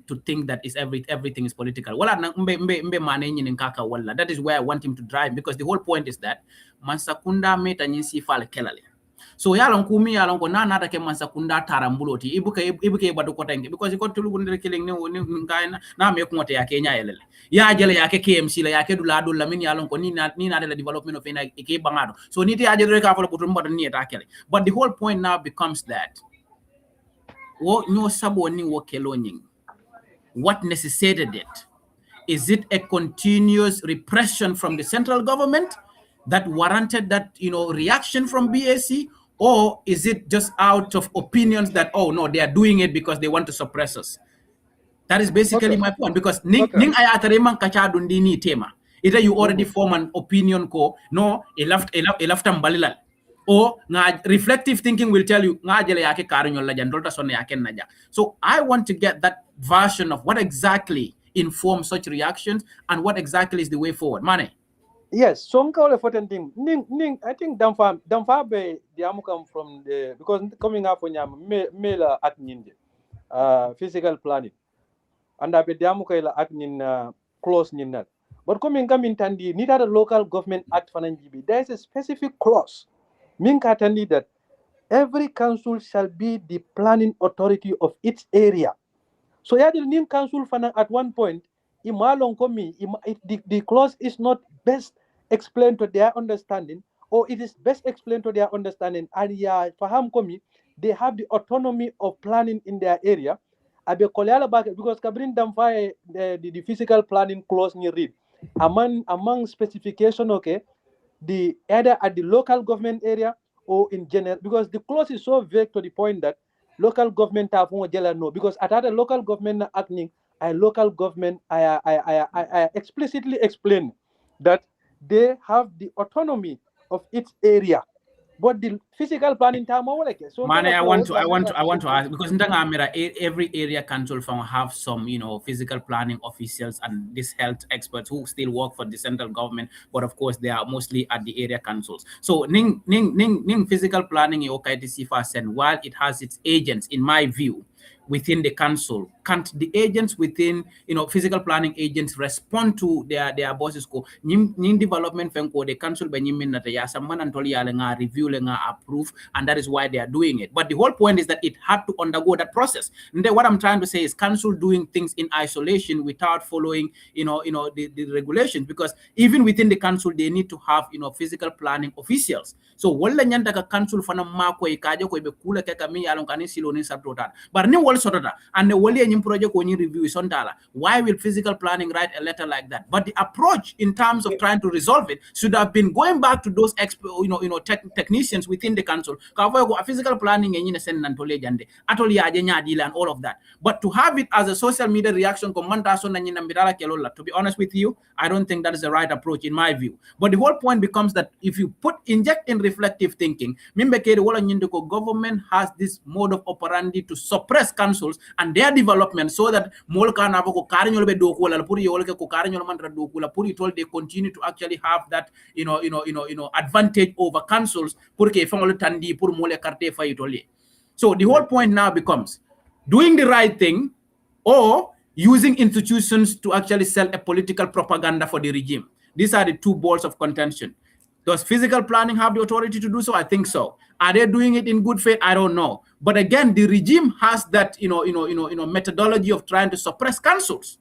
To think that everything is political. That is where I want him to drive, because the whole point is that Mansakunda meta nyinsi fale kelale. So yalon kumi yalon ko na nata ke Mansakunda tarambuloti ibuke badu kotenge, because you got to look killing na me kumote ya Kenya elele. Ya jele yake KMC la yake dulado la min yalon ko ni na the development of ina ike bangado. So niti ajele ka folo kutumba ni etakele. But the whole point now becomes that what necessitated it? Is it a continuous repression from the central government that warranted that reaction from BAC, or is it just out of opinions that no, they are doing it because they want to suppress us? That is basically my point, because either you already form an opinion or reflective thinking will tell you so I want to get that version of what exactly informs such reactions and what exactly is the way forward. Mane. Yes, some call a certain thing. I think Damfa be the come from the, because coming up on mela at physical planning, and I be the amuka at close ninal. But coming tandi need a local government act for NGB. There is a specific clause. Minka tandi that every council shall be the planning authority of its area. So yeah, the Nim council at one point, the clause is not best explained to their understanding, or it is best explained to their understanding. And yeah, Faham Komi, they have the autonomy of planning in their area. Because Kabrin Damfa the physical planning clause you read among specification, okay, the either at the local government area or in general, because the clause is so vague to the point that local government have no, because at other local government acting, a local government I explicitly explain that they have the autonomy of its area, but the physical planning time so Mane, I want to ask, because in Tangamira, every area council fund have some, physical planning officials and these health experts who still work for the central government, but of course they are mostly at the area councils. So ning physical planning in OKTC and while it has its agents, in my view, within the council, can't the agents within physical planning agents respond to their bosses ko ning development fenko the council be nyimin na ya samman antoli ya nga review nga approve, and that is why they are doing it. But the whole point is that it had to undergo that process. And then what I'm trying to say is council doing things in isolation without following the regulations, because even within the council they need to have physical planning officials. So wala nyanda ka council fana mako ikaje ko be kula ke kami alon kanin silo ni sabtotan but ni wal sotota and the wali any project when you review is on dollar. Why will physical planning write a letter like that? But the approach in terms of trying to resolve it should have been going back to those technicians within the council. A physical planning and all of that. But to have it as a social media reaction, to be honest with you, I don't think that is the right approach in my view. But the whole point becomes that if you inject in reflective thinking, government has this mode of operandi to suppress councils and their development so that they continue to actually have that advantage over councils. So the whole point now becomes doing the right thing or using institutions to actually sell a political propaganda for the regime. These are the two balls of contention. Does physical planning have the authority to do so? I think so. Are they doing it in good faith? I don't know. But again, the regime has that methodology of trying to suppress councils.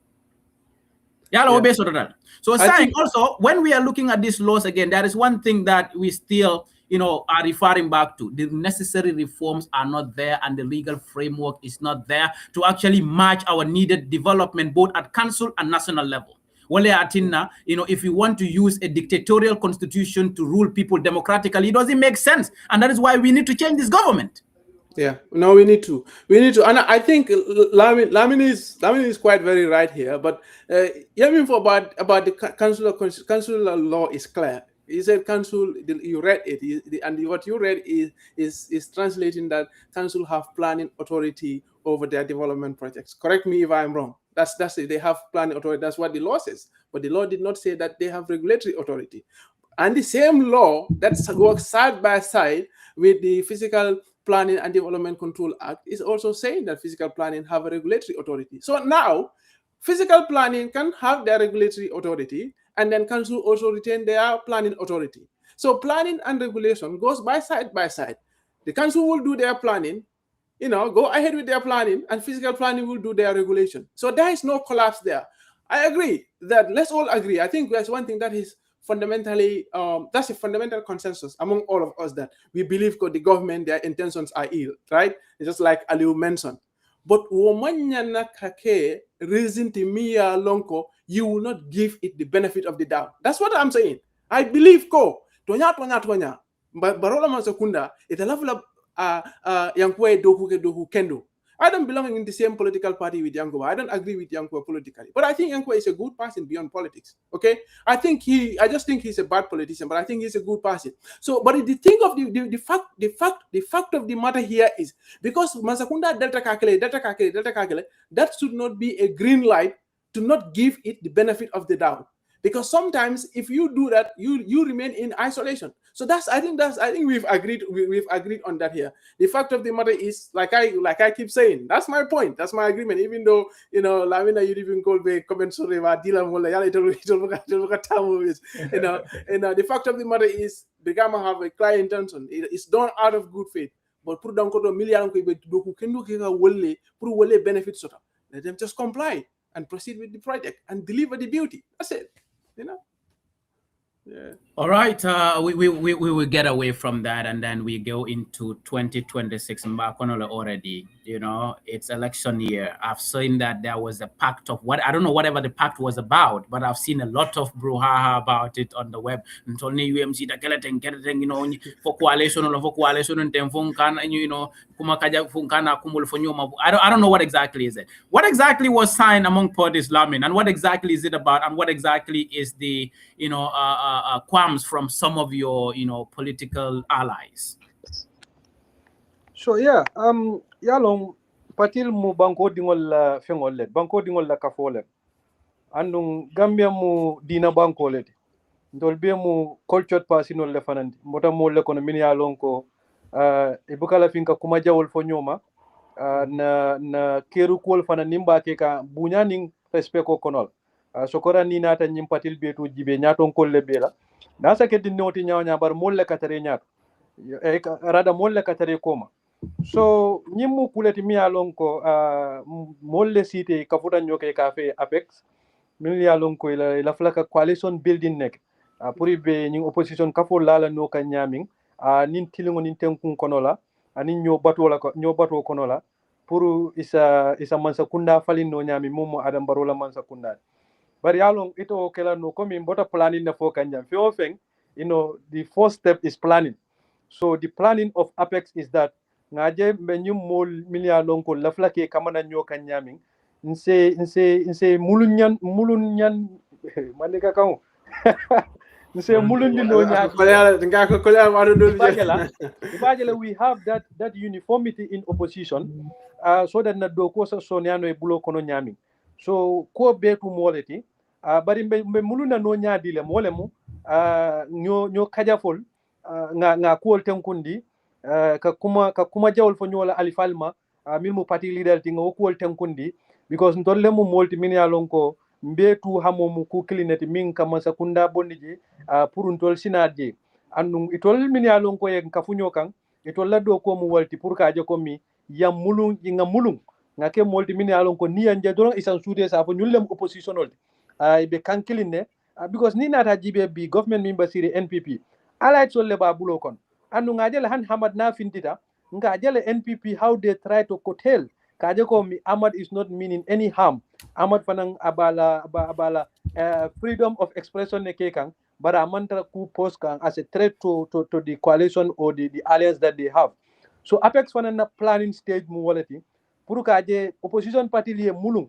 So saying also, when we are looking at these laws again, there is one thing that we still are referring back to. The necessary reforms are not there and the legal framework is not there to actually match our needed development both at council and national level. If you want to use a dictatorial constitution to rule people democratically, it doesn't make sense. And that is why we need to change this government. Yeah, no, we need to, and I think Lamin is quite very right here. But about the council law is clear. He said council. You read it, and what you read is translating that council have planning authority over their development projects. Correct me if I'm wrong. That's it. They have planning authority. That's what the law says. But the law did not say that they have regulatory authority. And the same law that works side by side with the Physical Planning and Development Control Act is also saying that physical planning have a regulatory authority. So now, physical planning can have their regulatory authority, and then council also retain their planning authority. So planning and regulation goes by side by side. The council will do their planning, go ahead with their planning, and physical planning will do their regulation. So there is no collapse there. I agree that let's all agree. I think that's one thing that is fundamentally, that's a fundamental consensus among all of us, that we believe the government, their intentions are ill, right? It's just like Aliu mentioned. But reason to me lonko, you will not give it the benefit of the doubt. That's what I'm saying. I believe tonya. But barola masakunda, it's a level of yankwe dohu kendo. I don't belong in the same political party with Yanko. I don't agree with Yanko politically. But I think Yanko is a good person beyond politics. Okay? I just think he's a bad politician, but I think he's a good person. So, but the thing of the fact of the matter here is, because Masakunda Delta Kakele, that should not be a green light to not give it the benefit of the doubt. Because sometimes if you do that, you remain in isolation. So I think we've agreed on that here. The fact of the matter is, like I keep saying, that's my point. That's my agreement. Even though Lamina, you even call me comment sorry about Dylan the fact of the matter is, the Gama have a clear intention. It's done out of good faith. But put down million benefits. Let them just comply and proceed with the project and deliver the beauty. That's it. Yeah. All right, we will get away from that, and then we go into 2026. Mbakonola already, you know, it's election year. I've seen that there was a pact of what I don't know whatever the pact was about, but I've seen a lot of brouhaha about it on the web. And only UMC da you know, for coalition or for coalition and then you know, kumakaja funkana kumul for nyoma. I don't know what exactly is it. What exactly was signed among parties, Lamin, and what exactly is it about, and what exactly is the qualms from some of your political allies? So yeah, yalong patil mu banko dingol la fengol let banko dingol la kafole andung Gambia mu dina banko let ndol be mu culture pasinol le fanandi mota mo le kono min yalong ko e bukala finka kuma jawol fo nyoma na keru kol fana nimba ke ka bunyaning respect ko konol sokora ni nata nyim patil betu jibe nyaton kolle bela nasa ke din noti nyaaw bar molle katare nyaat e rada molle katare koma so ñimmu kuleti mi yalon ko molle site kafuta nyoke cafe apex min yalon ko ila flaka coalition building nek pour be ñing opposition kafo lala no ka ñaming nin tilingo nin tenkun konola anin ño bato konola pour isa mansa kunda falin no ñami momo adam barola mansa kunda bari yalon ito kela no komi mbota planning na fo kanyam fi ofeng the first step is planning. So the planning of apex is that ngaje mbenyum mol milia lonko laflake kamana nyoka nyaming nse mulunyan manika kaw nse mulundi no nyaki ibajela we have that uniformity in opposition so that na do ko so nyano e bulo kono nyaming so ko betu moleti bari mbe muluna no nyaadile molemu nyo kajafol nga kuol tenkundi ka kuma jawol fo nyola alifalma min mu party leader tinga o kuol tenkundi because ndolle mu molti min ya lonko mbetu hamo mu ku klineti min kama sakunda bondije pour ntol sinadje andum itol min ya lonko ye ka funyo kan itol la do ko mu walti pour ka je ko mi yam mulung nga mulung nga ke molti min ya lonko ni anje do isan sude sa fo nyullem oppositionol be kankiline because ni nata jibe bi government member siri NPP allied solle ba bulo kon andu ngajele han hamad na findita ngajele NPP how they try to curtail kaje ko mi Ahmad is not meaning any harm Ahmad fanang abala freedom of expression ne kekan but amanta ku post kan as a threat to the coalition or the alliance that they have so apex fanang na planning stage mu walati pour kaje opposition party liye mulung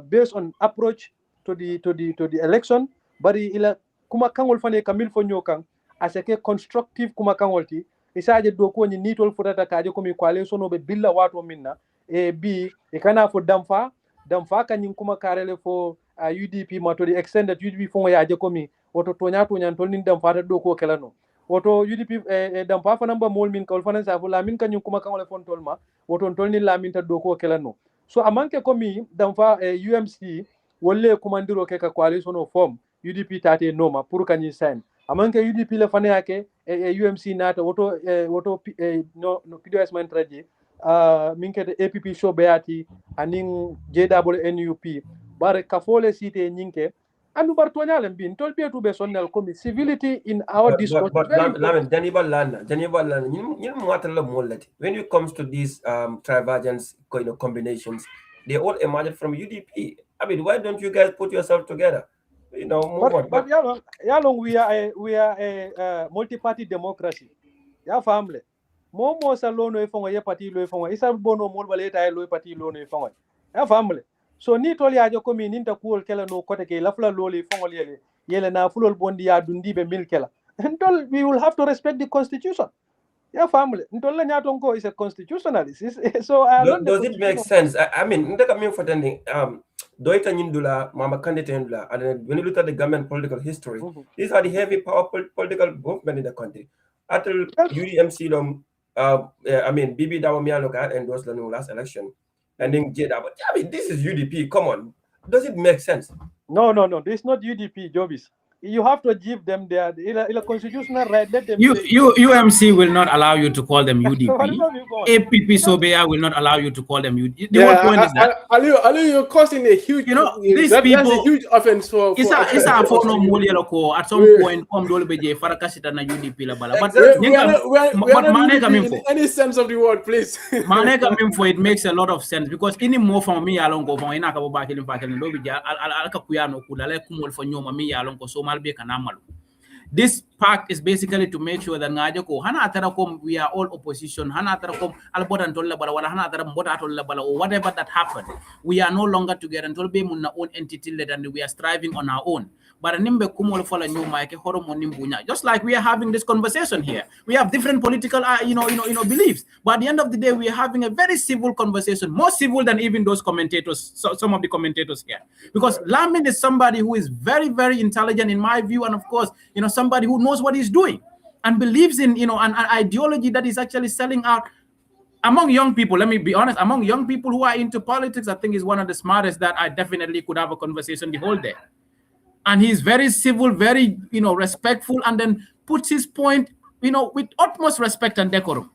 based on approach to the election bari ila kuma kangol fane kamil fo nyokan asake constructive kuma kangolti isaje do ko ni nitol futata kaje komi coalition be billa wato minna e bi e kana fo damfa kanyin kuma karele fo UDP ma to the extent that UDP fo yaje komi woto tonya tol nin damfa ta do ko kelano woto UDP damfa fa namba mol min kawol fanan sa fo la min kanyin kuma kangole fon tolma woto tol nin la min ta do ko kelano so amanke komi damfa UMC wolle kumandiro ke ka coalition o form UDP tate noma pour kanyi sign amanke UDP le fane yake UMC nata woto no PDS man traje minke de APP show beati anin JWNUP bare kafole site nyinke anu bar tonyale bin tol betu be sonnel komi civility in our discourse but Lamin Janiba Lana you know what when it comes to these divergence combinations they all emerged from UDP. I mean, why don't you guys put yourself together? Move on. But yalong we are a multi-party democracy. Ya family. Mo sa lono e fongo ye parti lo e fongo. Isa bono mo baleta e lo e parti lono e fongo. Ya family. So ni toli ajo komi ninta kuol kela no kote ke lafla loli fongo yele na fulol bondi ya dundi be mil kela. Ntol we will have to respect the constitution. Yeah, family. Ntola nyatonko is a constitutionalist. So does it make sense? I mean, for Doita Nindula, Mama Kanditendula, and then when you look at the government political history, these are the heavy power political movement in the country. Until UDMC, I mean, Bibi Dawamianoka endorsed the last election, and then Jeda. I mean, this is UDP. Come on, does it make sense? No. This is not UDP, Jobis. you have to give them their constitutional right. Let them say. UMC will not allow you to call them What UDP. about you going? APP Sobea will not allow you to call them UDP. The Yeah, whole point is that Ali, you're causing a huge, these that's people. a huge offense for. It's a for no more at some point. Come dole beje farakasita na UDP la bala. But we are not UDP in any sense of the word, please. Manega for it makes a lot of sense because any more from me along go from ina ka ba kelin fa kelin do bija al ka kuyano kula le kumol for nyoma mi along ko so malbe kanamalu. This pact is basically to make sure that ngajako hana atarakom we are all opposition hana atarakom albodan tolla bala wala hana ataram bota tolla bala or whatever that happened, we are no longer together until be munna own entity led and we are striving on our own. But nimbe kumol fola nyuma ke horomo nimbunya, just like we are having this conversation here. We have different political beliefs, but at the end of the day we are having a very civil conversation, more civil than even those commentators, some of the commentators here, because Lamin is somebody who is very, very intelligent in my view, and of course somebody who knows what he's doing and believes in an ideology that is actually selling out among young people. Let me be honest, among young people who are into politics, I think he's one of the smartest that I definitely could have a conversation the whole day. And he's very civil, very respectful, and then puts his point with utmost respect and decorum.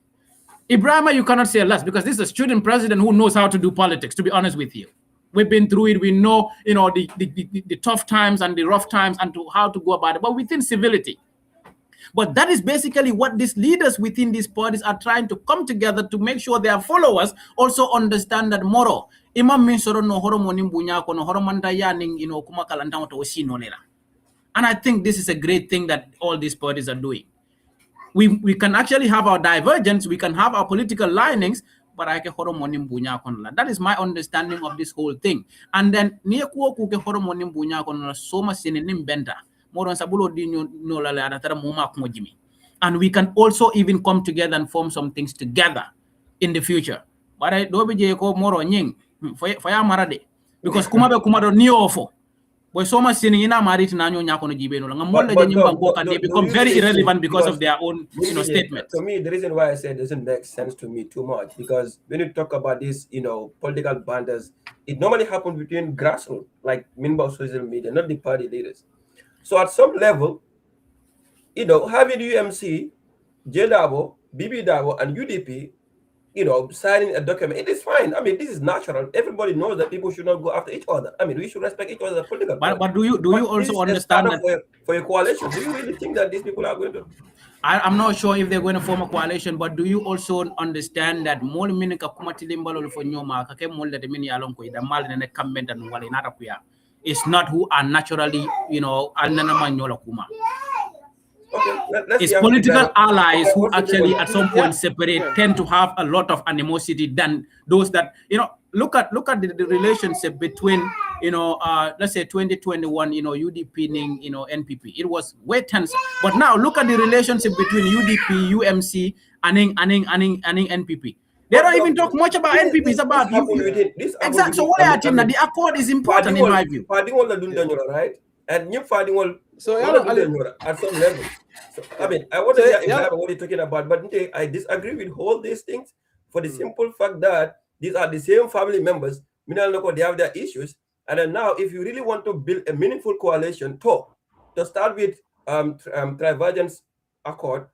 Ibrahima, you cannot say less because this is a student president who knows how to do politics, to be honest with you. We've been through it. We know, the tough times and the rough times and how to go about it, but within civility. But that is basically what these leaders within these parties are trying to come together to make sure their followers also understand that moro. Imam minsoro no horomo nimbunya ko no horomanda yaning kuma kalantamo to osino lela. And I think this is a great thing that all these parties are doing. We can actually have our divergence, we can have our political linings, but I can horomonim bunya konla. That is my understanding of this whole thing. And then niya kuo kuke horomonim bunya konla soma sininim benda. Moron sabulo di no la adatara muma kumojimi. And we can also even come together and form some things together in the future. But I do be ko moro nying faya marade because kumabe kumado ni ofo. Boy, so much sinning in Amarit Nano Yakono Gibeno. They become very irrelevant because of their own statements. To me, the reason why I said it doesn't make sense to me too much, because when you talk about this, political banders, it normally happens between grassroots, like Minba social media, not the party leaders. So at some level, having UMC, JDABO, BBDABO, and UDP, signing a document, it is fine. I mean, this is natural. Everybody knows that people should not go after each other. I mean, we should respect each other's political. But do you also understand that for your coalition? Do you really think that these people are going to? I'm not sure if they're going to form a coalition, but do you also understand that more minika kumatilimbalo for nyoma kake more that mini alonko ida mal ne comment and wale nata kuya. It's not who are naturally, alnana manyola kuma. Okay, it's political allies who actually at some point separate tend to have a lot of animosity than those that look at the relationship between let's say 2021 UDP ning NPP. It was way tense, but now look at the relationship between UDP, UMC and NPP. They don't even talk much about NPP. It's about exactly. So what I think that the accord is important in my view. Right? And new finding all so at some level. So, I mean, I want to hear exactly what you're talking about, but I disagree with all these things for the simple fact that these are the same family members. They have their issues, and then now, if you really want to build a meaningful coalition, to start with Trivergence Accord,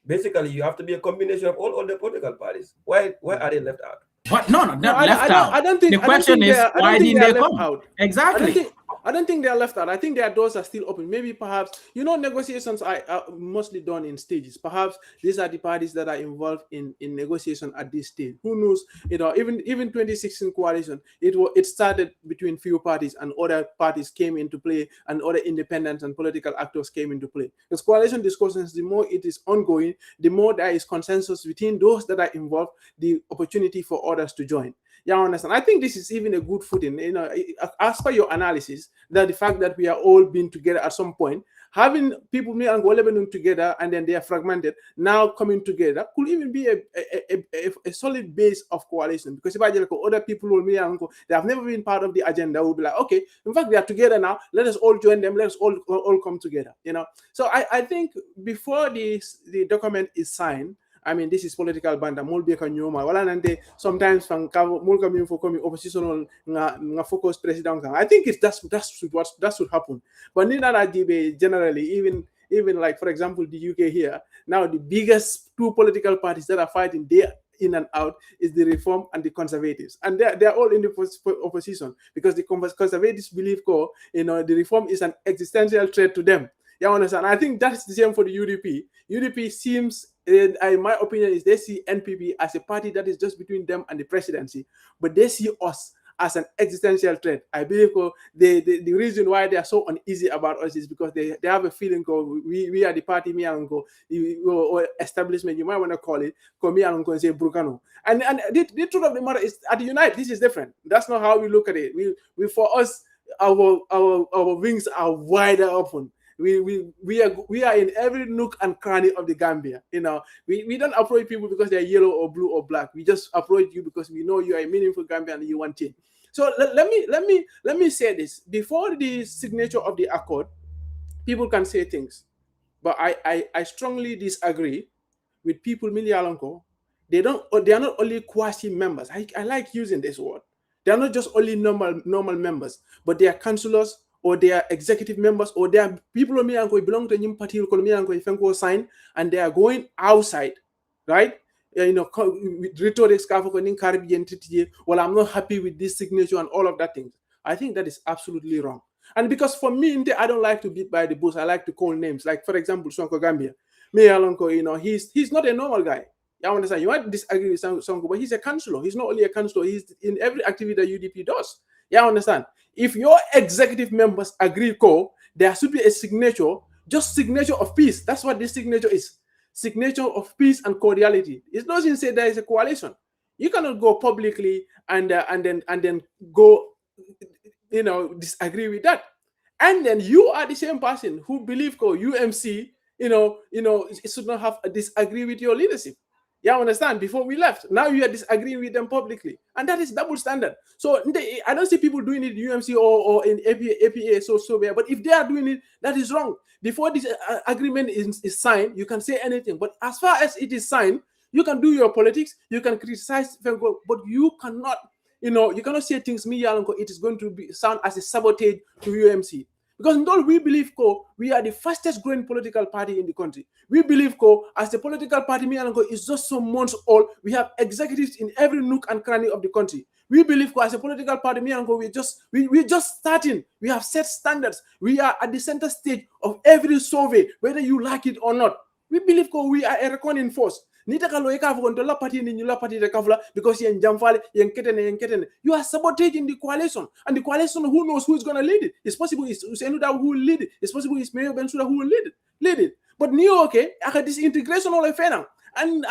basically you have to be a combination of all the political parties. Why are they left out? What? No, left out. I don't think the question is why didn't they come out? Exactly. I don't think they are left out. I think their doors are still open. Maybe perhaps, negotiations are mostly done in stages. Perhaps these are the parties that are involved in negotiation at this stage. Who knows? Even 2016 coalition, it started between few parties and other parties came into play and other independents and political actors came into play. Because coalition discussions, the more it is ongoing, the more there is consensus between those that are involved, the opportunity for others to join. Yeah, I understand. I think this is even a good footing, as per your analysis, that the fact that we are all being together at some point, having people together and then they are fragmented, now coming together could even be a solid base of coalition. Because if I just other people will be, they have never been part of the agenda, will be like, okay, in fact, they are together now, let us all join them, let us all come together, So I think before the document is signed, I mean, this is political banda. Mulbe ka nyoma. Wala nante sometimes from mulka mi for coming opposition nga focus president. I think it's that should happen. But ni na jibe generally even like for example the UK here now the biggest two political parties that are fighting there in and out is the Reform and the Conservatives, and they're all in the opposition because the Conservatives believe the Reform is an existential threat to them. You understand? I think that's the same for the UDP. UDP seems, in my opinion, is they see NPP as a party that is just between them and the presidency, but they see us as an existential threat. I believe the reason why they are so uneasy about us is because they have a feeling we are the party, me and or establishment, you might want to call it, me and say Brukano. And the truth of the matter is at the Unite, this is different. That's not how we look at it. We for us, our wings are wider open. We are in every nook and cranny of the Gambia. We don't approach people because they're yellow or blue or black. We just approach you because we know you are a meaningful Gambian and you want change. So let me say this: before the signature of the accord, people can say things, but I strongly disagree with people. Milialanko, they are not only quasi members. I like using this word. They are not just only normal members, but they are councillors, or they are executive members, or they are people who belong to any party who sign, and they are going outside, right? Rhetorics, well, I'm not happy with this signature and all of that things. I think that is absolutely wrong. And because for me, I don't like to beat by the bush. I like to call names. Like, for example, Sonko Gambia. Me Alonko, he's not a normal guy. You understand? You might disagree with Sonko, but he's a councillor. He's not only a councillor, he's in every activity that UDP does. You understand? If your executive members agree, there should be a signature, just signature of peace. That's what this signature is. Signature of peace and cordiality. It doesn't say there is a coalition. You cannot go publicly and then go, disagree with that. And then you are the same person who believe UMC, it should not have a disagree with your leadership. You understand? Before we left, now you are disagreeing with them publicly, and that is double standard. So I don't see people doing it in UMC or in APA so bad. But if they are doing it, that is wrong. Before this agreement is signed, you can say anything. But as far as it is signed, you can do your politics, you can criticize, but you cannot, you cannot say things. It is going to sound as a sabotage to UMC. Because we believe we are the fastest growing political party in the country. We believe as the political party is just some months old. We have executives in every nook and cranny of the country. We believe as a political party, we're just starting. We have set standards. We are at the center stage of every survey, whether you like it or not. We believe we are a reckoning force. Because you are sabotaging the coalition, and the coalition, who knows who is going to lead it? It's possible it's Usenuda who will lead it. It's possible it's Mayor Bensouda who will lead it. But this integration all and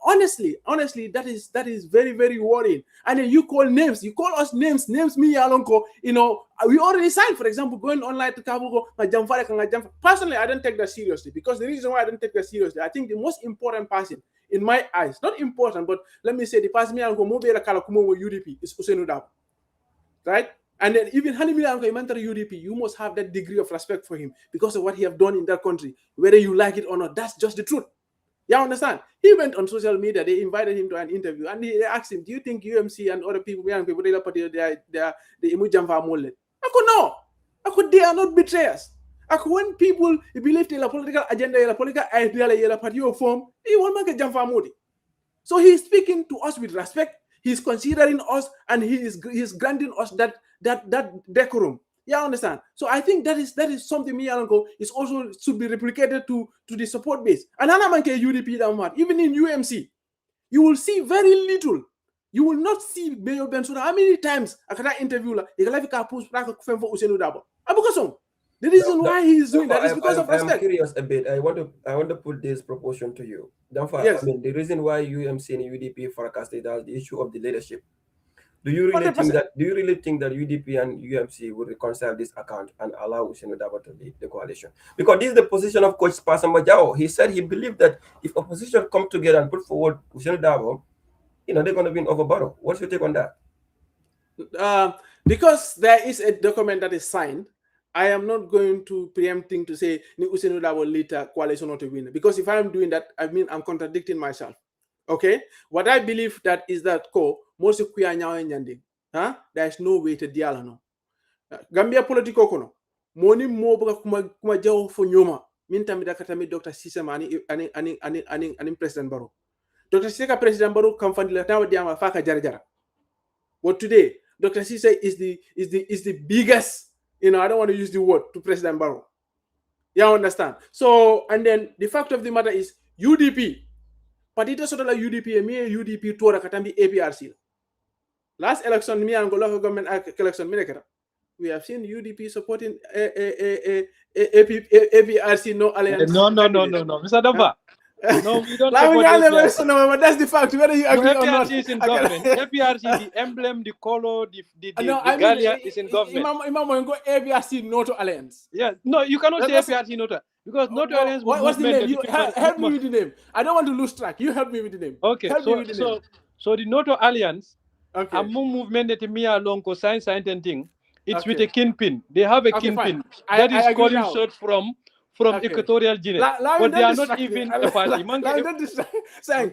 honestly, that is very, very worrying. And then you call names. You call us names me Alonko. We already signed, for example, going online to Kabugo, personally, I don't take that seriously, because the reason why I don't take that seriously, I think the most important person in my eyes, not important, but let me say the person me Alonko Mobile Kalakumo UDP is Usenuda. Right? And then even Hanimi Alonko UDP, you must have that degree of respect for him because of what he have done in that country, whether you like it or not. That's just the truth. You understand? He went on social media. They invited him to an interview, and they asked him, "Do you think UMC and other people, young people, they are the Imujamva Mole?" I could no. They are not betrayers. When people believe in a political agenda, a political idea, a party form, he won't make a Jamva Modi. So he's speaking to us with respect. He's considering us, and he's granting us that decorum. You understand? So I think that is something is also should be replicated to the support base. And UDP, even in UMC, you will see very little. You will not see Mayor Bensouda. How many times I can interview the reason why he is doing that is because of respect. I'm curious a bit. I want to put this proportion to you. Yes. I mean, the reason why UMC and UDP forecasted as the issue of the leadership. Do you really 100%. think that UDP and UMC will reconcile this account and allow Usainu Dabo to lead the coalition? Because this is the position of Coach Pasamba Jao. He said he believed that if opposition come together and put forward Usainu Dabo, they're going to win over Barrow. What's your take on that? Because there is a document that is signed, I am not going to preempting to say ni Ousainou Darboe later coalition not to win, because if I'm doing that, I mean I'm contradicting myself. Okay, what I believe that is that there is no way to dialogue. No, Gambia political kono moni mo buka kuma jaw fo nyoma min tamida katami Dr. Sisema ani President Barrow. Dr. Siseka President Barrow kam fandi la tawa diama faka jarjara. But today Dr. Sise is the biggest, I don't want to use the word to President Barrow. You understand? So, and then the fact of the matter is UDP. Patita sotola UDP me UDP tora katambi APRC. Last election me and local government election minekera. We have seen UDP supporting APRC no alliance. No, Mr. Damba. No, we don't support APRC. No, but that's the fact. Whether you agree or not. APRC is in government. APRC, the emblem, the color, the regalia is in government. Imam go APRC no to alliance. Yeah, no, you cannot say APRC no to. Because no to alliance. What's the name? Help me with the name. I don't want to lose track. You help me with the name. Okay, so the NATO alliance, a movement that me along co sign thing. It's with a kingpin. They have a kingpin that is calling short from Equatorial Guinea, but they are not even a party. So I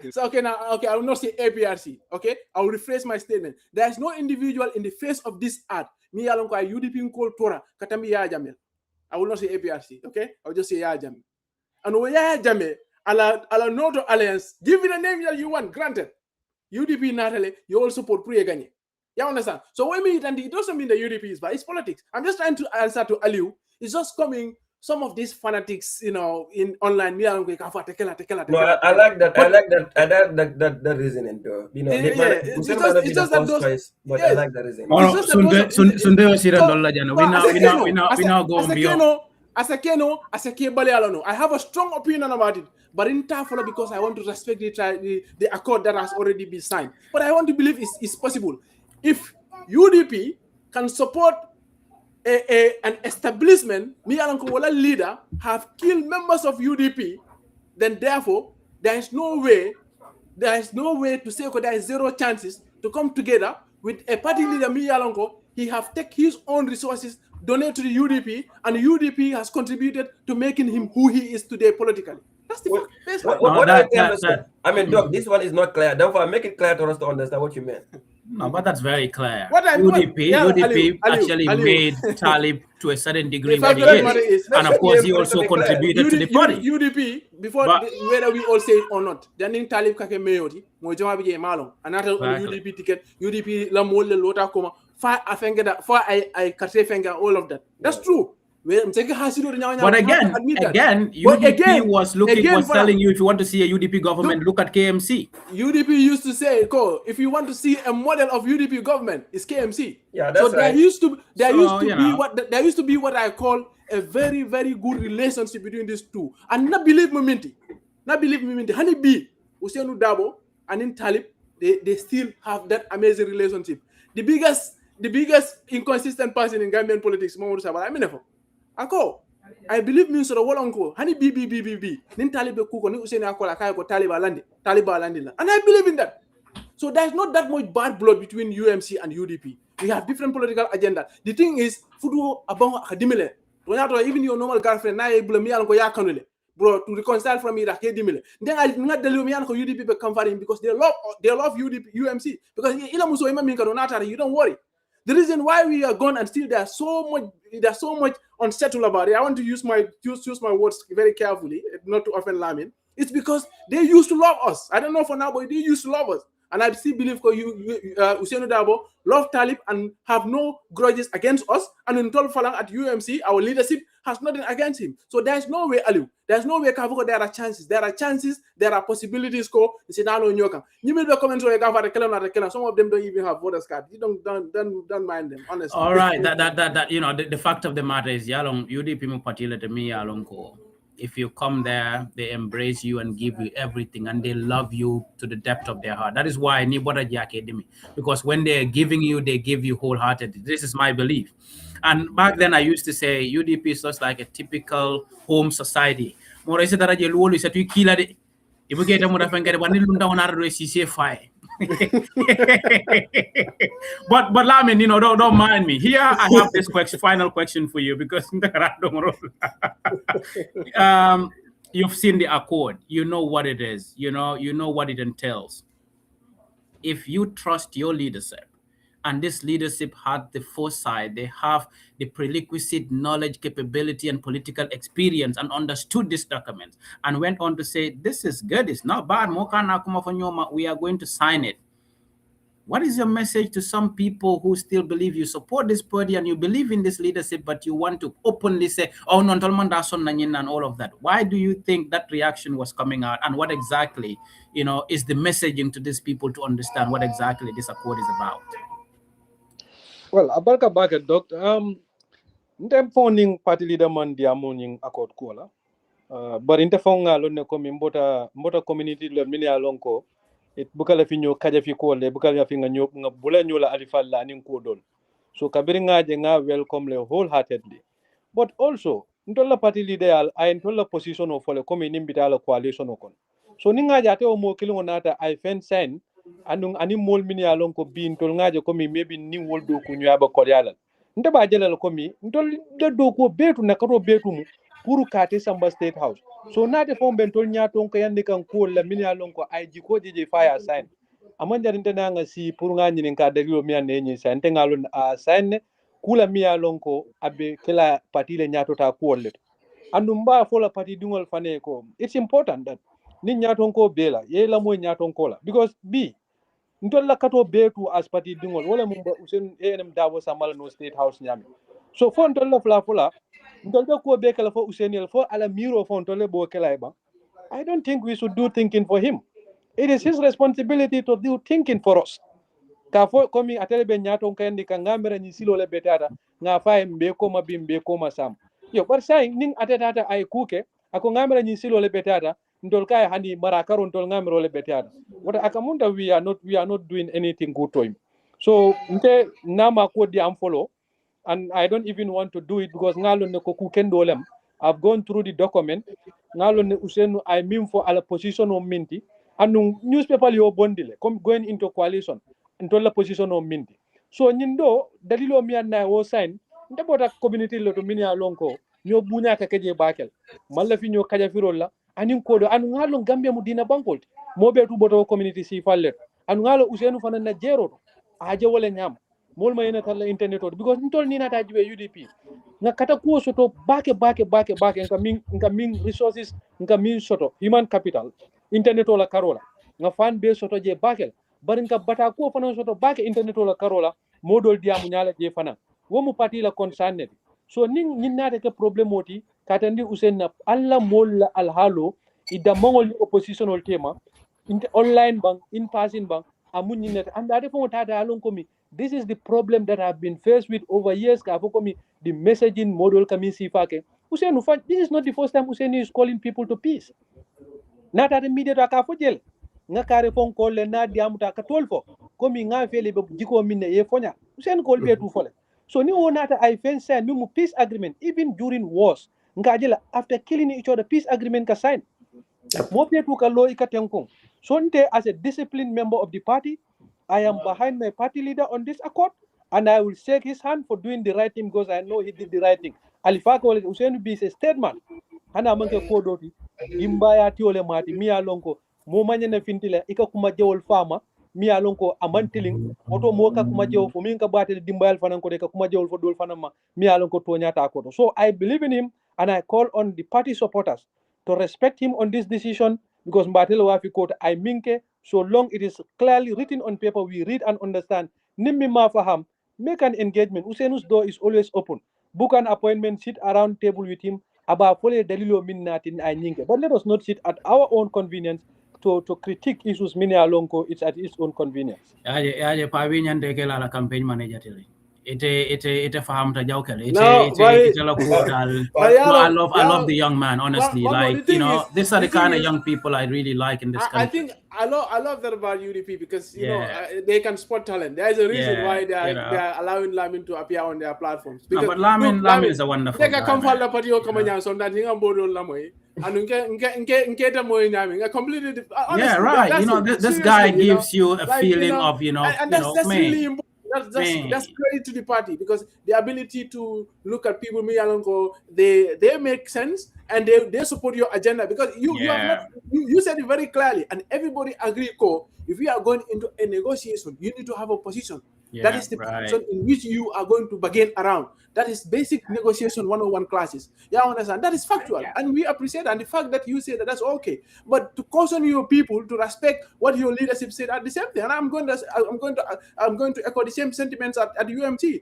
will not say APRC. Okay, I will rephrase my statement. There is no individual in the face of this earth. Me along with UDP called Tora Katami Ya Jamel. I will not say APRC. Okay, I will just say Ya Jamel. And when Ya Jamel, ala Noto Alliance, give it a name that you want. Granted, UDP Natale, you all support Priya Ganye. You understand? So when we it doesn't mean the UDP is bad. It's politics. I'm just trying to answer to Aliu. It's just coming. Some of these fanatics, in online, me and I like that. I like that reasoning, though. It's just that those. But I like the reasoning. Sunday was here. We now go beyond. As a I have a strong opinion about it, but in Tafala because I want to respect the accord that has already been signed. But I want to believe it's possible. If UDP can support an establishment, me and Uncle leader have killed members of UDP, then therefore there is no way to say there is zero chances to come together with a party leader, me and Uncle. He have taken his own resources, donate to the UDP, and the UDP has contributed to making him who he is today politically. That's the fact. I mean, Doc, this one is not clear. Therefore, make it clear to us to understand what you meant. No, but that's very clear. UDP actually made Talib to a certain degree what he is. And of course, he also contributed to the party. UDP, before whether we all say it or not, then Talib kake mayoti, mojama bije malong. Another UDP ticket, UDP la mole lota koma, I kase fenga all of that. That's true. But again, UDP was telling you if you want to see a UDP government, look at KMC. UDP used to say, if you want to see a model of UDP government, it's KMC. Yeah, that's right. There used to be what I call a very, very good relationship between these two. And not believe me, Minty. Honey B, Ousainou Darboe, and in Talib, they still have that amazing relationship. The biggest inconsistent person in Gambian politics, Mamadou Sabara, I believe me so the whole uncle. Honey B. Nin Talibe Kuko, ni Ousainou Akola Kayako Taliba. And I believe in that. So there's not that much bad blood between UMC and UDP. We have different political agenda. The thing is, Fudu Abang Akadimile. Even your normal girlfriend, na blame me alko yakanule. Bro, to reconcile from Iraq, then I not the UDP be comforting because they love UMC. Because you don't worry. The reason why we are gone and still there's so much unsettled about it. I want to use my words very carefully, not to offend Lamin. It's because they used to love us. I don't know for now, but they used to love us. And I still believe Ousainou Darboe love Talib and have no grudges against us. And in Tol Falang at UMC, our leadership has nothing against him. So there's no way, Aliu. There's no way, Kavuko, there are chances. There are possibilities. Some of them don't even have voters card. You don't mind them, honestly. All right. The fact of the matter is, Yalong, UDP Mupatila to me, Yalong ko. If you come there, they embrace you and give you everything, and they love you to the depth of their heart. That is why I need Academy, because when they're giving you, they give you wholeheartedly. This is my belief. And back then, I used to say UDP is just like a typical home society. but Lamin, don't mind me. Here I have this final question for you because you've seen the accord. You know what it is. You know what it entails. If you trust your leadership, and this leadership had the foresight, they have the prerequisite knowledge, capability, and political experience, and understood this document, and went on to say, this is good, it's not bad, we are going to sign it. What is your message to some people who still believe you support this party and you believe in this leadership, but you want to openly say, oh, no, and all of that? Why do you think that reaction was coming out? And what exactly, is the messaging to these people to understand what exactly this accord is about? Well, abarka baka doctor. Ntem founding party leader man dia morning accord kola. But inte fonga lonne komi mbota community lo mini alonko. It bukala finyo kaja fi kole bukala fi nga bula nyola alifalla nin kodol. So kabiri nga welcome le wholeheartedly. But also ntolla party leader I ntolla position of le komi nimbita la coalition okon. So ninga jate o mo kilingo nata I fen sign anung ani mol mini alonko bin tol ngaje komi maybe ni woldo ku nyaba koryala. Nte ba jelal komi ntol do ko betu nakato betu mu puru kate Samba State House. So nate fon ben tol nyaton ko yande kan ko la mini alonko ay jiko jeje fire sign. Amanja rintena nga si puru nga nyinin ka dalilo mi ane nyi sign te ngalon sign kula mi alonko abe kila parti le nyato ta ko let. Andumba fola parti dungol fane ko. It's important that ni nyaton ko bela ye la moy nyaton ko la because B ntolla kato betu as party dingol wala mumba usen enm dabo samala no State House nyami so fon tolla fula ntolbe ko be kala fo usenel fo ala miro fon tolle bo kala ba I don't think we should do thinking for him. It is his responsibility to do thinking for us. Ka fo komi atele be nyaton kayndi ka ngamera ni silo le betata nga fa mbe ko mabimbe ko masam yo bar sai ning atata ay kuke ako ngamera ni silo le betata ndol kay hani marakaro ndol ngamero le betata wata akamunda we are not doing anything good to him. So nte nama ko di am follow and I don't even want to do it because ngalo ne ko ku kendo lem. I've gone through the document ngalo ne usenu I mean for ala position of minti anu newspaper yo bondile come going into coalition into la position of minti so nyindo dalilo mi anna wo sign ndabota community lo to mini alonko nyo bunya ka keje bakel malla fi nyo kaja firolla anin kodo anu ngalo Gambia mu dina bankol mo be tu boto community si fallet anu ngalo usenu fana na jero aje wala nyam mol ma yena talla internet o because ntol ni nata jibe UDP nga kata ko soto bake nka min resources nka min soto human capital internet o la karola nga fan be soto je bakel bari nka bata ko fana soto bake internet o la karola modol diamu nyala je fana wo mu parti la concerned so nin nata ke problem oti katandi usenna alla mol alhalo ida mongol oppositional tema online bank in passing bank amunyi net and ade fo tata alon komi this is the problem that I've been faced with over years ka fo komi the messaging model kami sifake usenu fa this is not the first time usenu is calling people to peace nata de media ka fo jel nga kare fon ko le na diamuta ka tolfo komi nga fele be jiko minne ye fonya usenu ko be tu fole so ni wonata I fen sign mu peace agreement even during wars nga jela after killing each other peace agreement ka sign mo be tu ka lo ikatenkon so as a disciplined member of the party I am behind my party leader on this accord and I will shake his hand for doing the right thing because I know he did the right thing alifaka wale usenu be a statement hana manke ko doti dimbaya tiole mati mi alonko mo manyene fintile ika kuma jewol fama mi alonko amantiling oto mo ka kuma jewo fo min ka batele dimbayal fanan ko de ka kuma jewol fo dol fanama mi alonko to nyata ko so I believe in him and I call on the party supporters to respect him on this decision because mbatelo wafi quote I minke so long it is clearly written on paper we read and understand nimmi ma faham make an engagement Usainu's door is always open book an appointment sit around table with him about fole dalilo minnatin ay nyinke but let us not sit at our own convenience to critique issues mini alonko it's at its own convenience yaje pawi nyande ke la campaign manager tele ite fahamta jawkel ite la kutal I love the young man honestly like you know these are the kind of young people I really like in this country. I think I love that about UDP because you know they can spot talent. There is a reason why they are allowing Lamin to appear on their platforms because but Lamin is a wonderful guy. and completely. Honestly, yeah, right. You know, this guy gives you a feeling of, and that's really important. That's credit to the party, because the ability to look at people, they make sense and they support your agenda, because you have not you said it very clearly and everybody agree. If we are going into a negotiation, you need to have a position. That is the position in which you are going to bargain around. That is basic negotiation 101 classes. Yeah, I understand. That is factual, and we appreciate. And the fact that you say that, that's okay. But to caution your people to respect what your leadership said at the same thing, and I'm going to echo the same sentiments at UMT.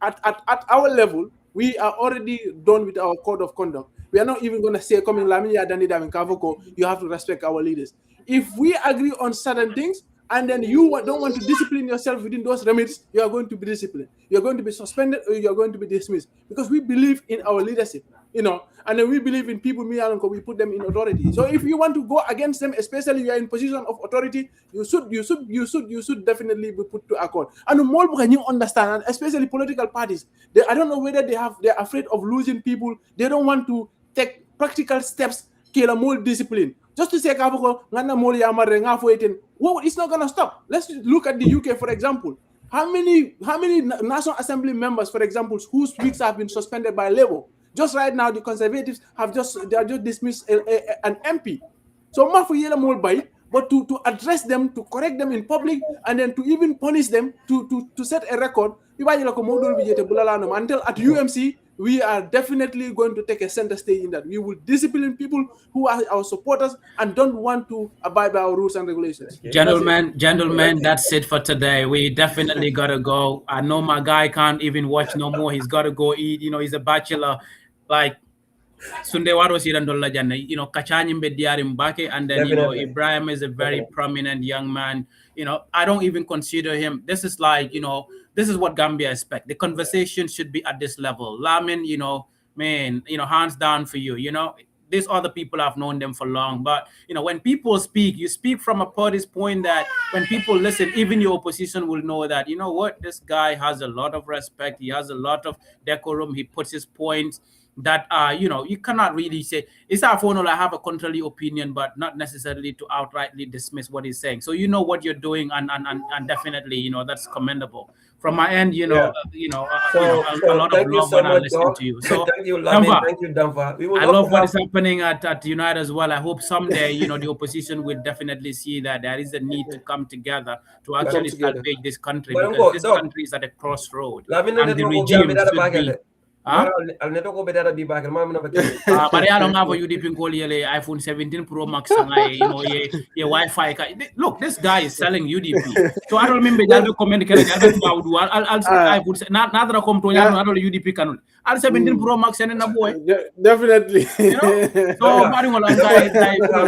At our level, we are already done with our code of conduct. We are not even going to say, coming Lamia Dani Damin Kavoko, you have to respect our leaders. If we agree on certain things, and then you don't want to discipline yourself within those remedies, you are going to be disciplined. You're going to be suspended, or you're going to be dismissed, because we believe in our leadership, and then we believe in people, we put them in authority. So if you want to go against them, especially you are in position of authority, you should definitely be put to accord. And more can you understand, and especially political parties, I don't know whether they're afraid of losing people. They don't want to take practical steps, kill a more discipline. Just to say, it's not going to stop. Let's look at the UK, for example. How many National Assembly members, for example, whose weeks have been suspended by Labour? Just right now, the Conservatives have just dismissed an MP. So, but to address them, to correct them in public, and then to even punish them, to set a record. Until at UMC, we are definitely going to take a center stage in that. We will discipline people who are our supporters and don't want to abide by our rules and regulations. Gentlemen, that's it for today. We definitely gotta go. I know my guy can't even watch no more. He's gotta go eat. He's a bachelor. Like Sunday Waro Sirandola Janne, Kachani Mbediari Mbake, and then Ibrahim is a very prominent young man. I don't even consider him. This is like, this is what Gambia expect. The conversation should be at this level. Lamin, man, hands down for you. These other people, I've known them for long, but when people speak, you speak from a party's point that when people listen, even your opposition will know that, what, this guy has a lot of respect. He has a lot of decorum. He puts his points that you cannot really say it's our phone. I have a contrary opinion, but not necessarily to outrightly dismiss what he's saying. So what you're doing, and definitely that's commendable. From my end, a lot of love when I listen to you. So thank you, Lamin. Thank you, Damfa. I love what is happening at United as well. I hope someday, the opposition will definitely see that there is a need to come together to actually salvage this country, because this country is at a crossroad, and the regime should be. I'll never go better be back. But I don't have a UDP call iPhone 17 Pro Max and your Wi-Fi. Look, this guy is selling UDP. So I don't remember that comment. I'll say iPhone. Not that I come to UDP canon. I'll 17 Pro Max and a boy. Definitely. So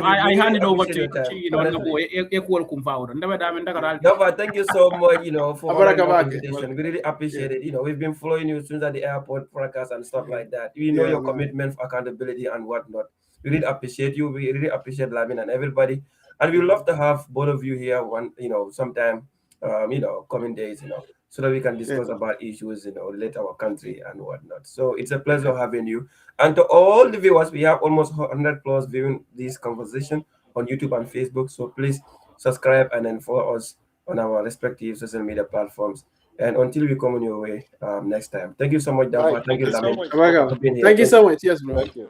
I hand it over to the boy. No, thank you so much, for our invitation. We really appreciate it. We've been following you since at the airport and stuff like that. We know your commitment for accountability and whatnot. We really appreciate you. We really appreciate Lamin and everybody, and we love to have both of you here sometime coming days, so that we can discuss about issues relate to our country and whatnot. So it's a pleasure having you. And to all the viewers, we have almost 100 plus viewing this conversation on YouTube and Facebook. So please subscribe and then follow us on our respective social media platforms. And until we come on your way next time. Thank you so much, Dampa. Thank you, Lamin. Thank you so much. Yes, bro. Thank you.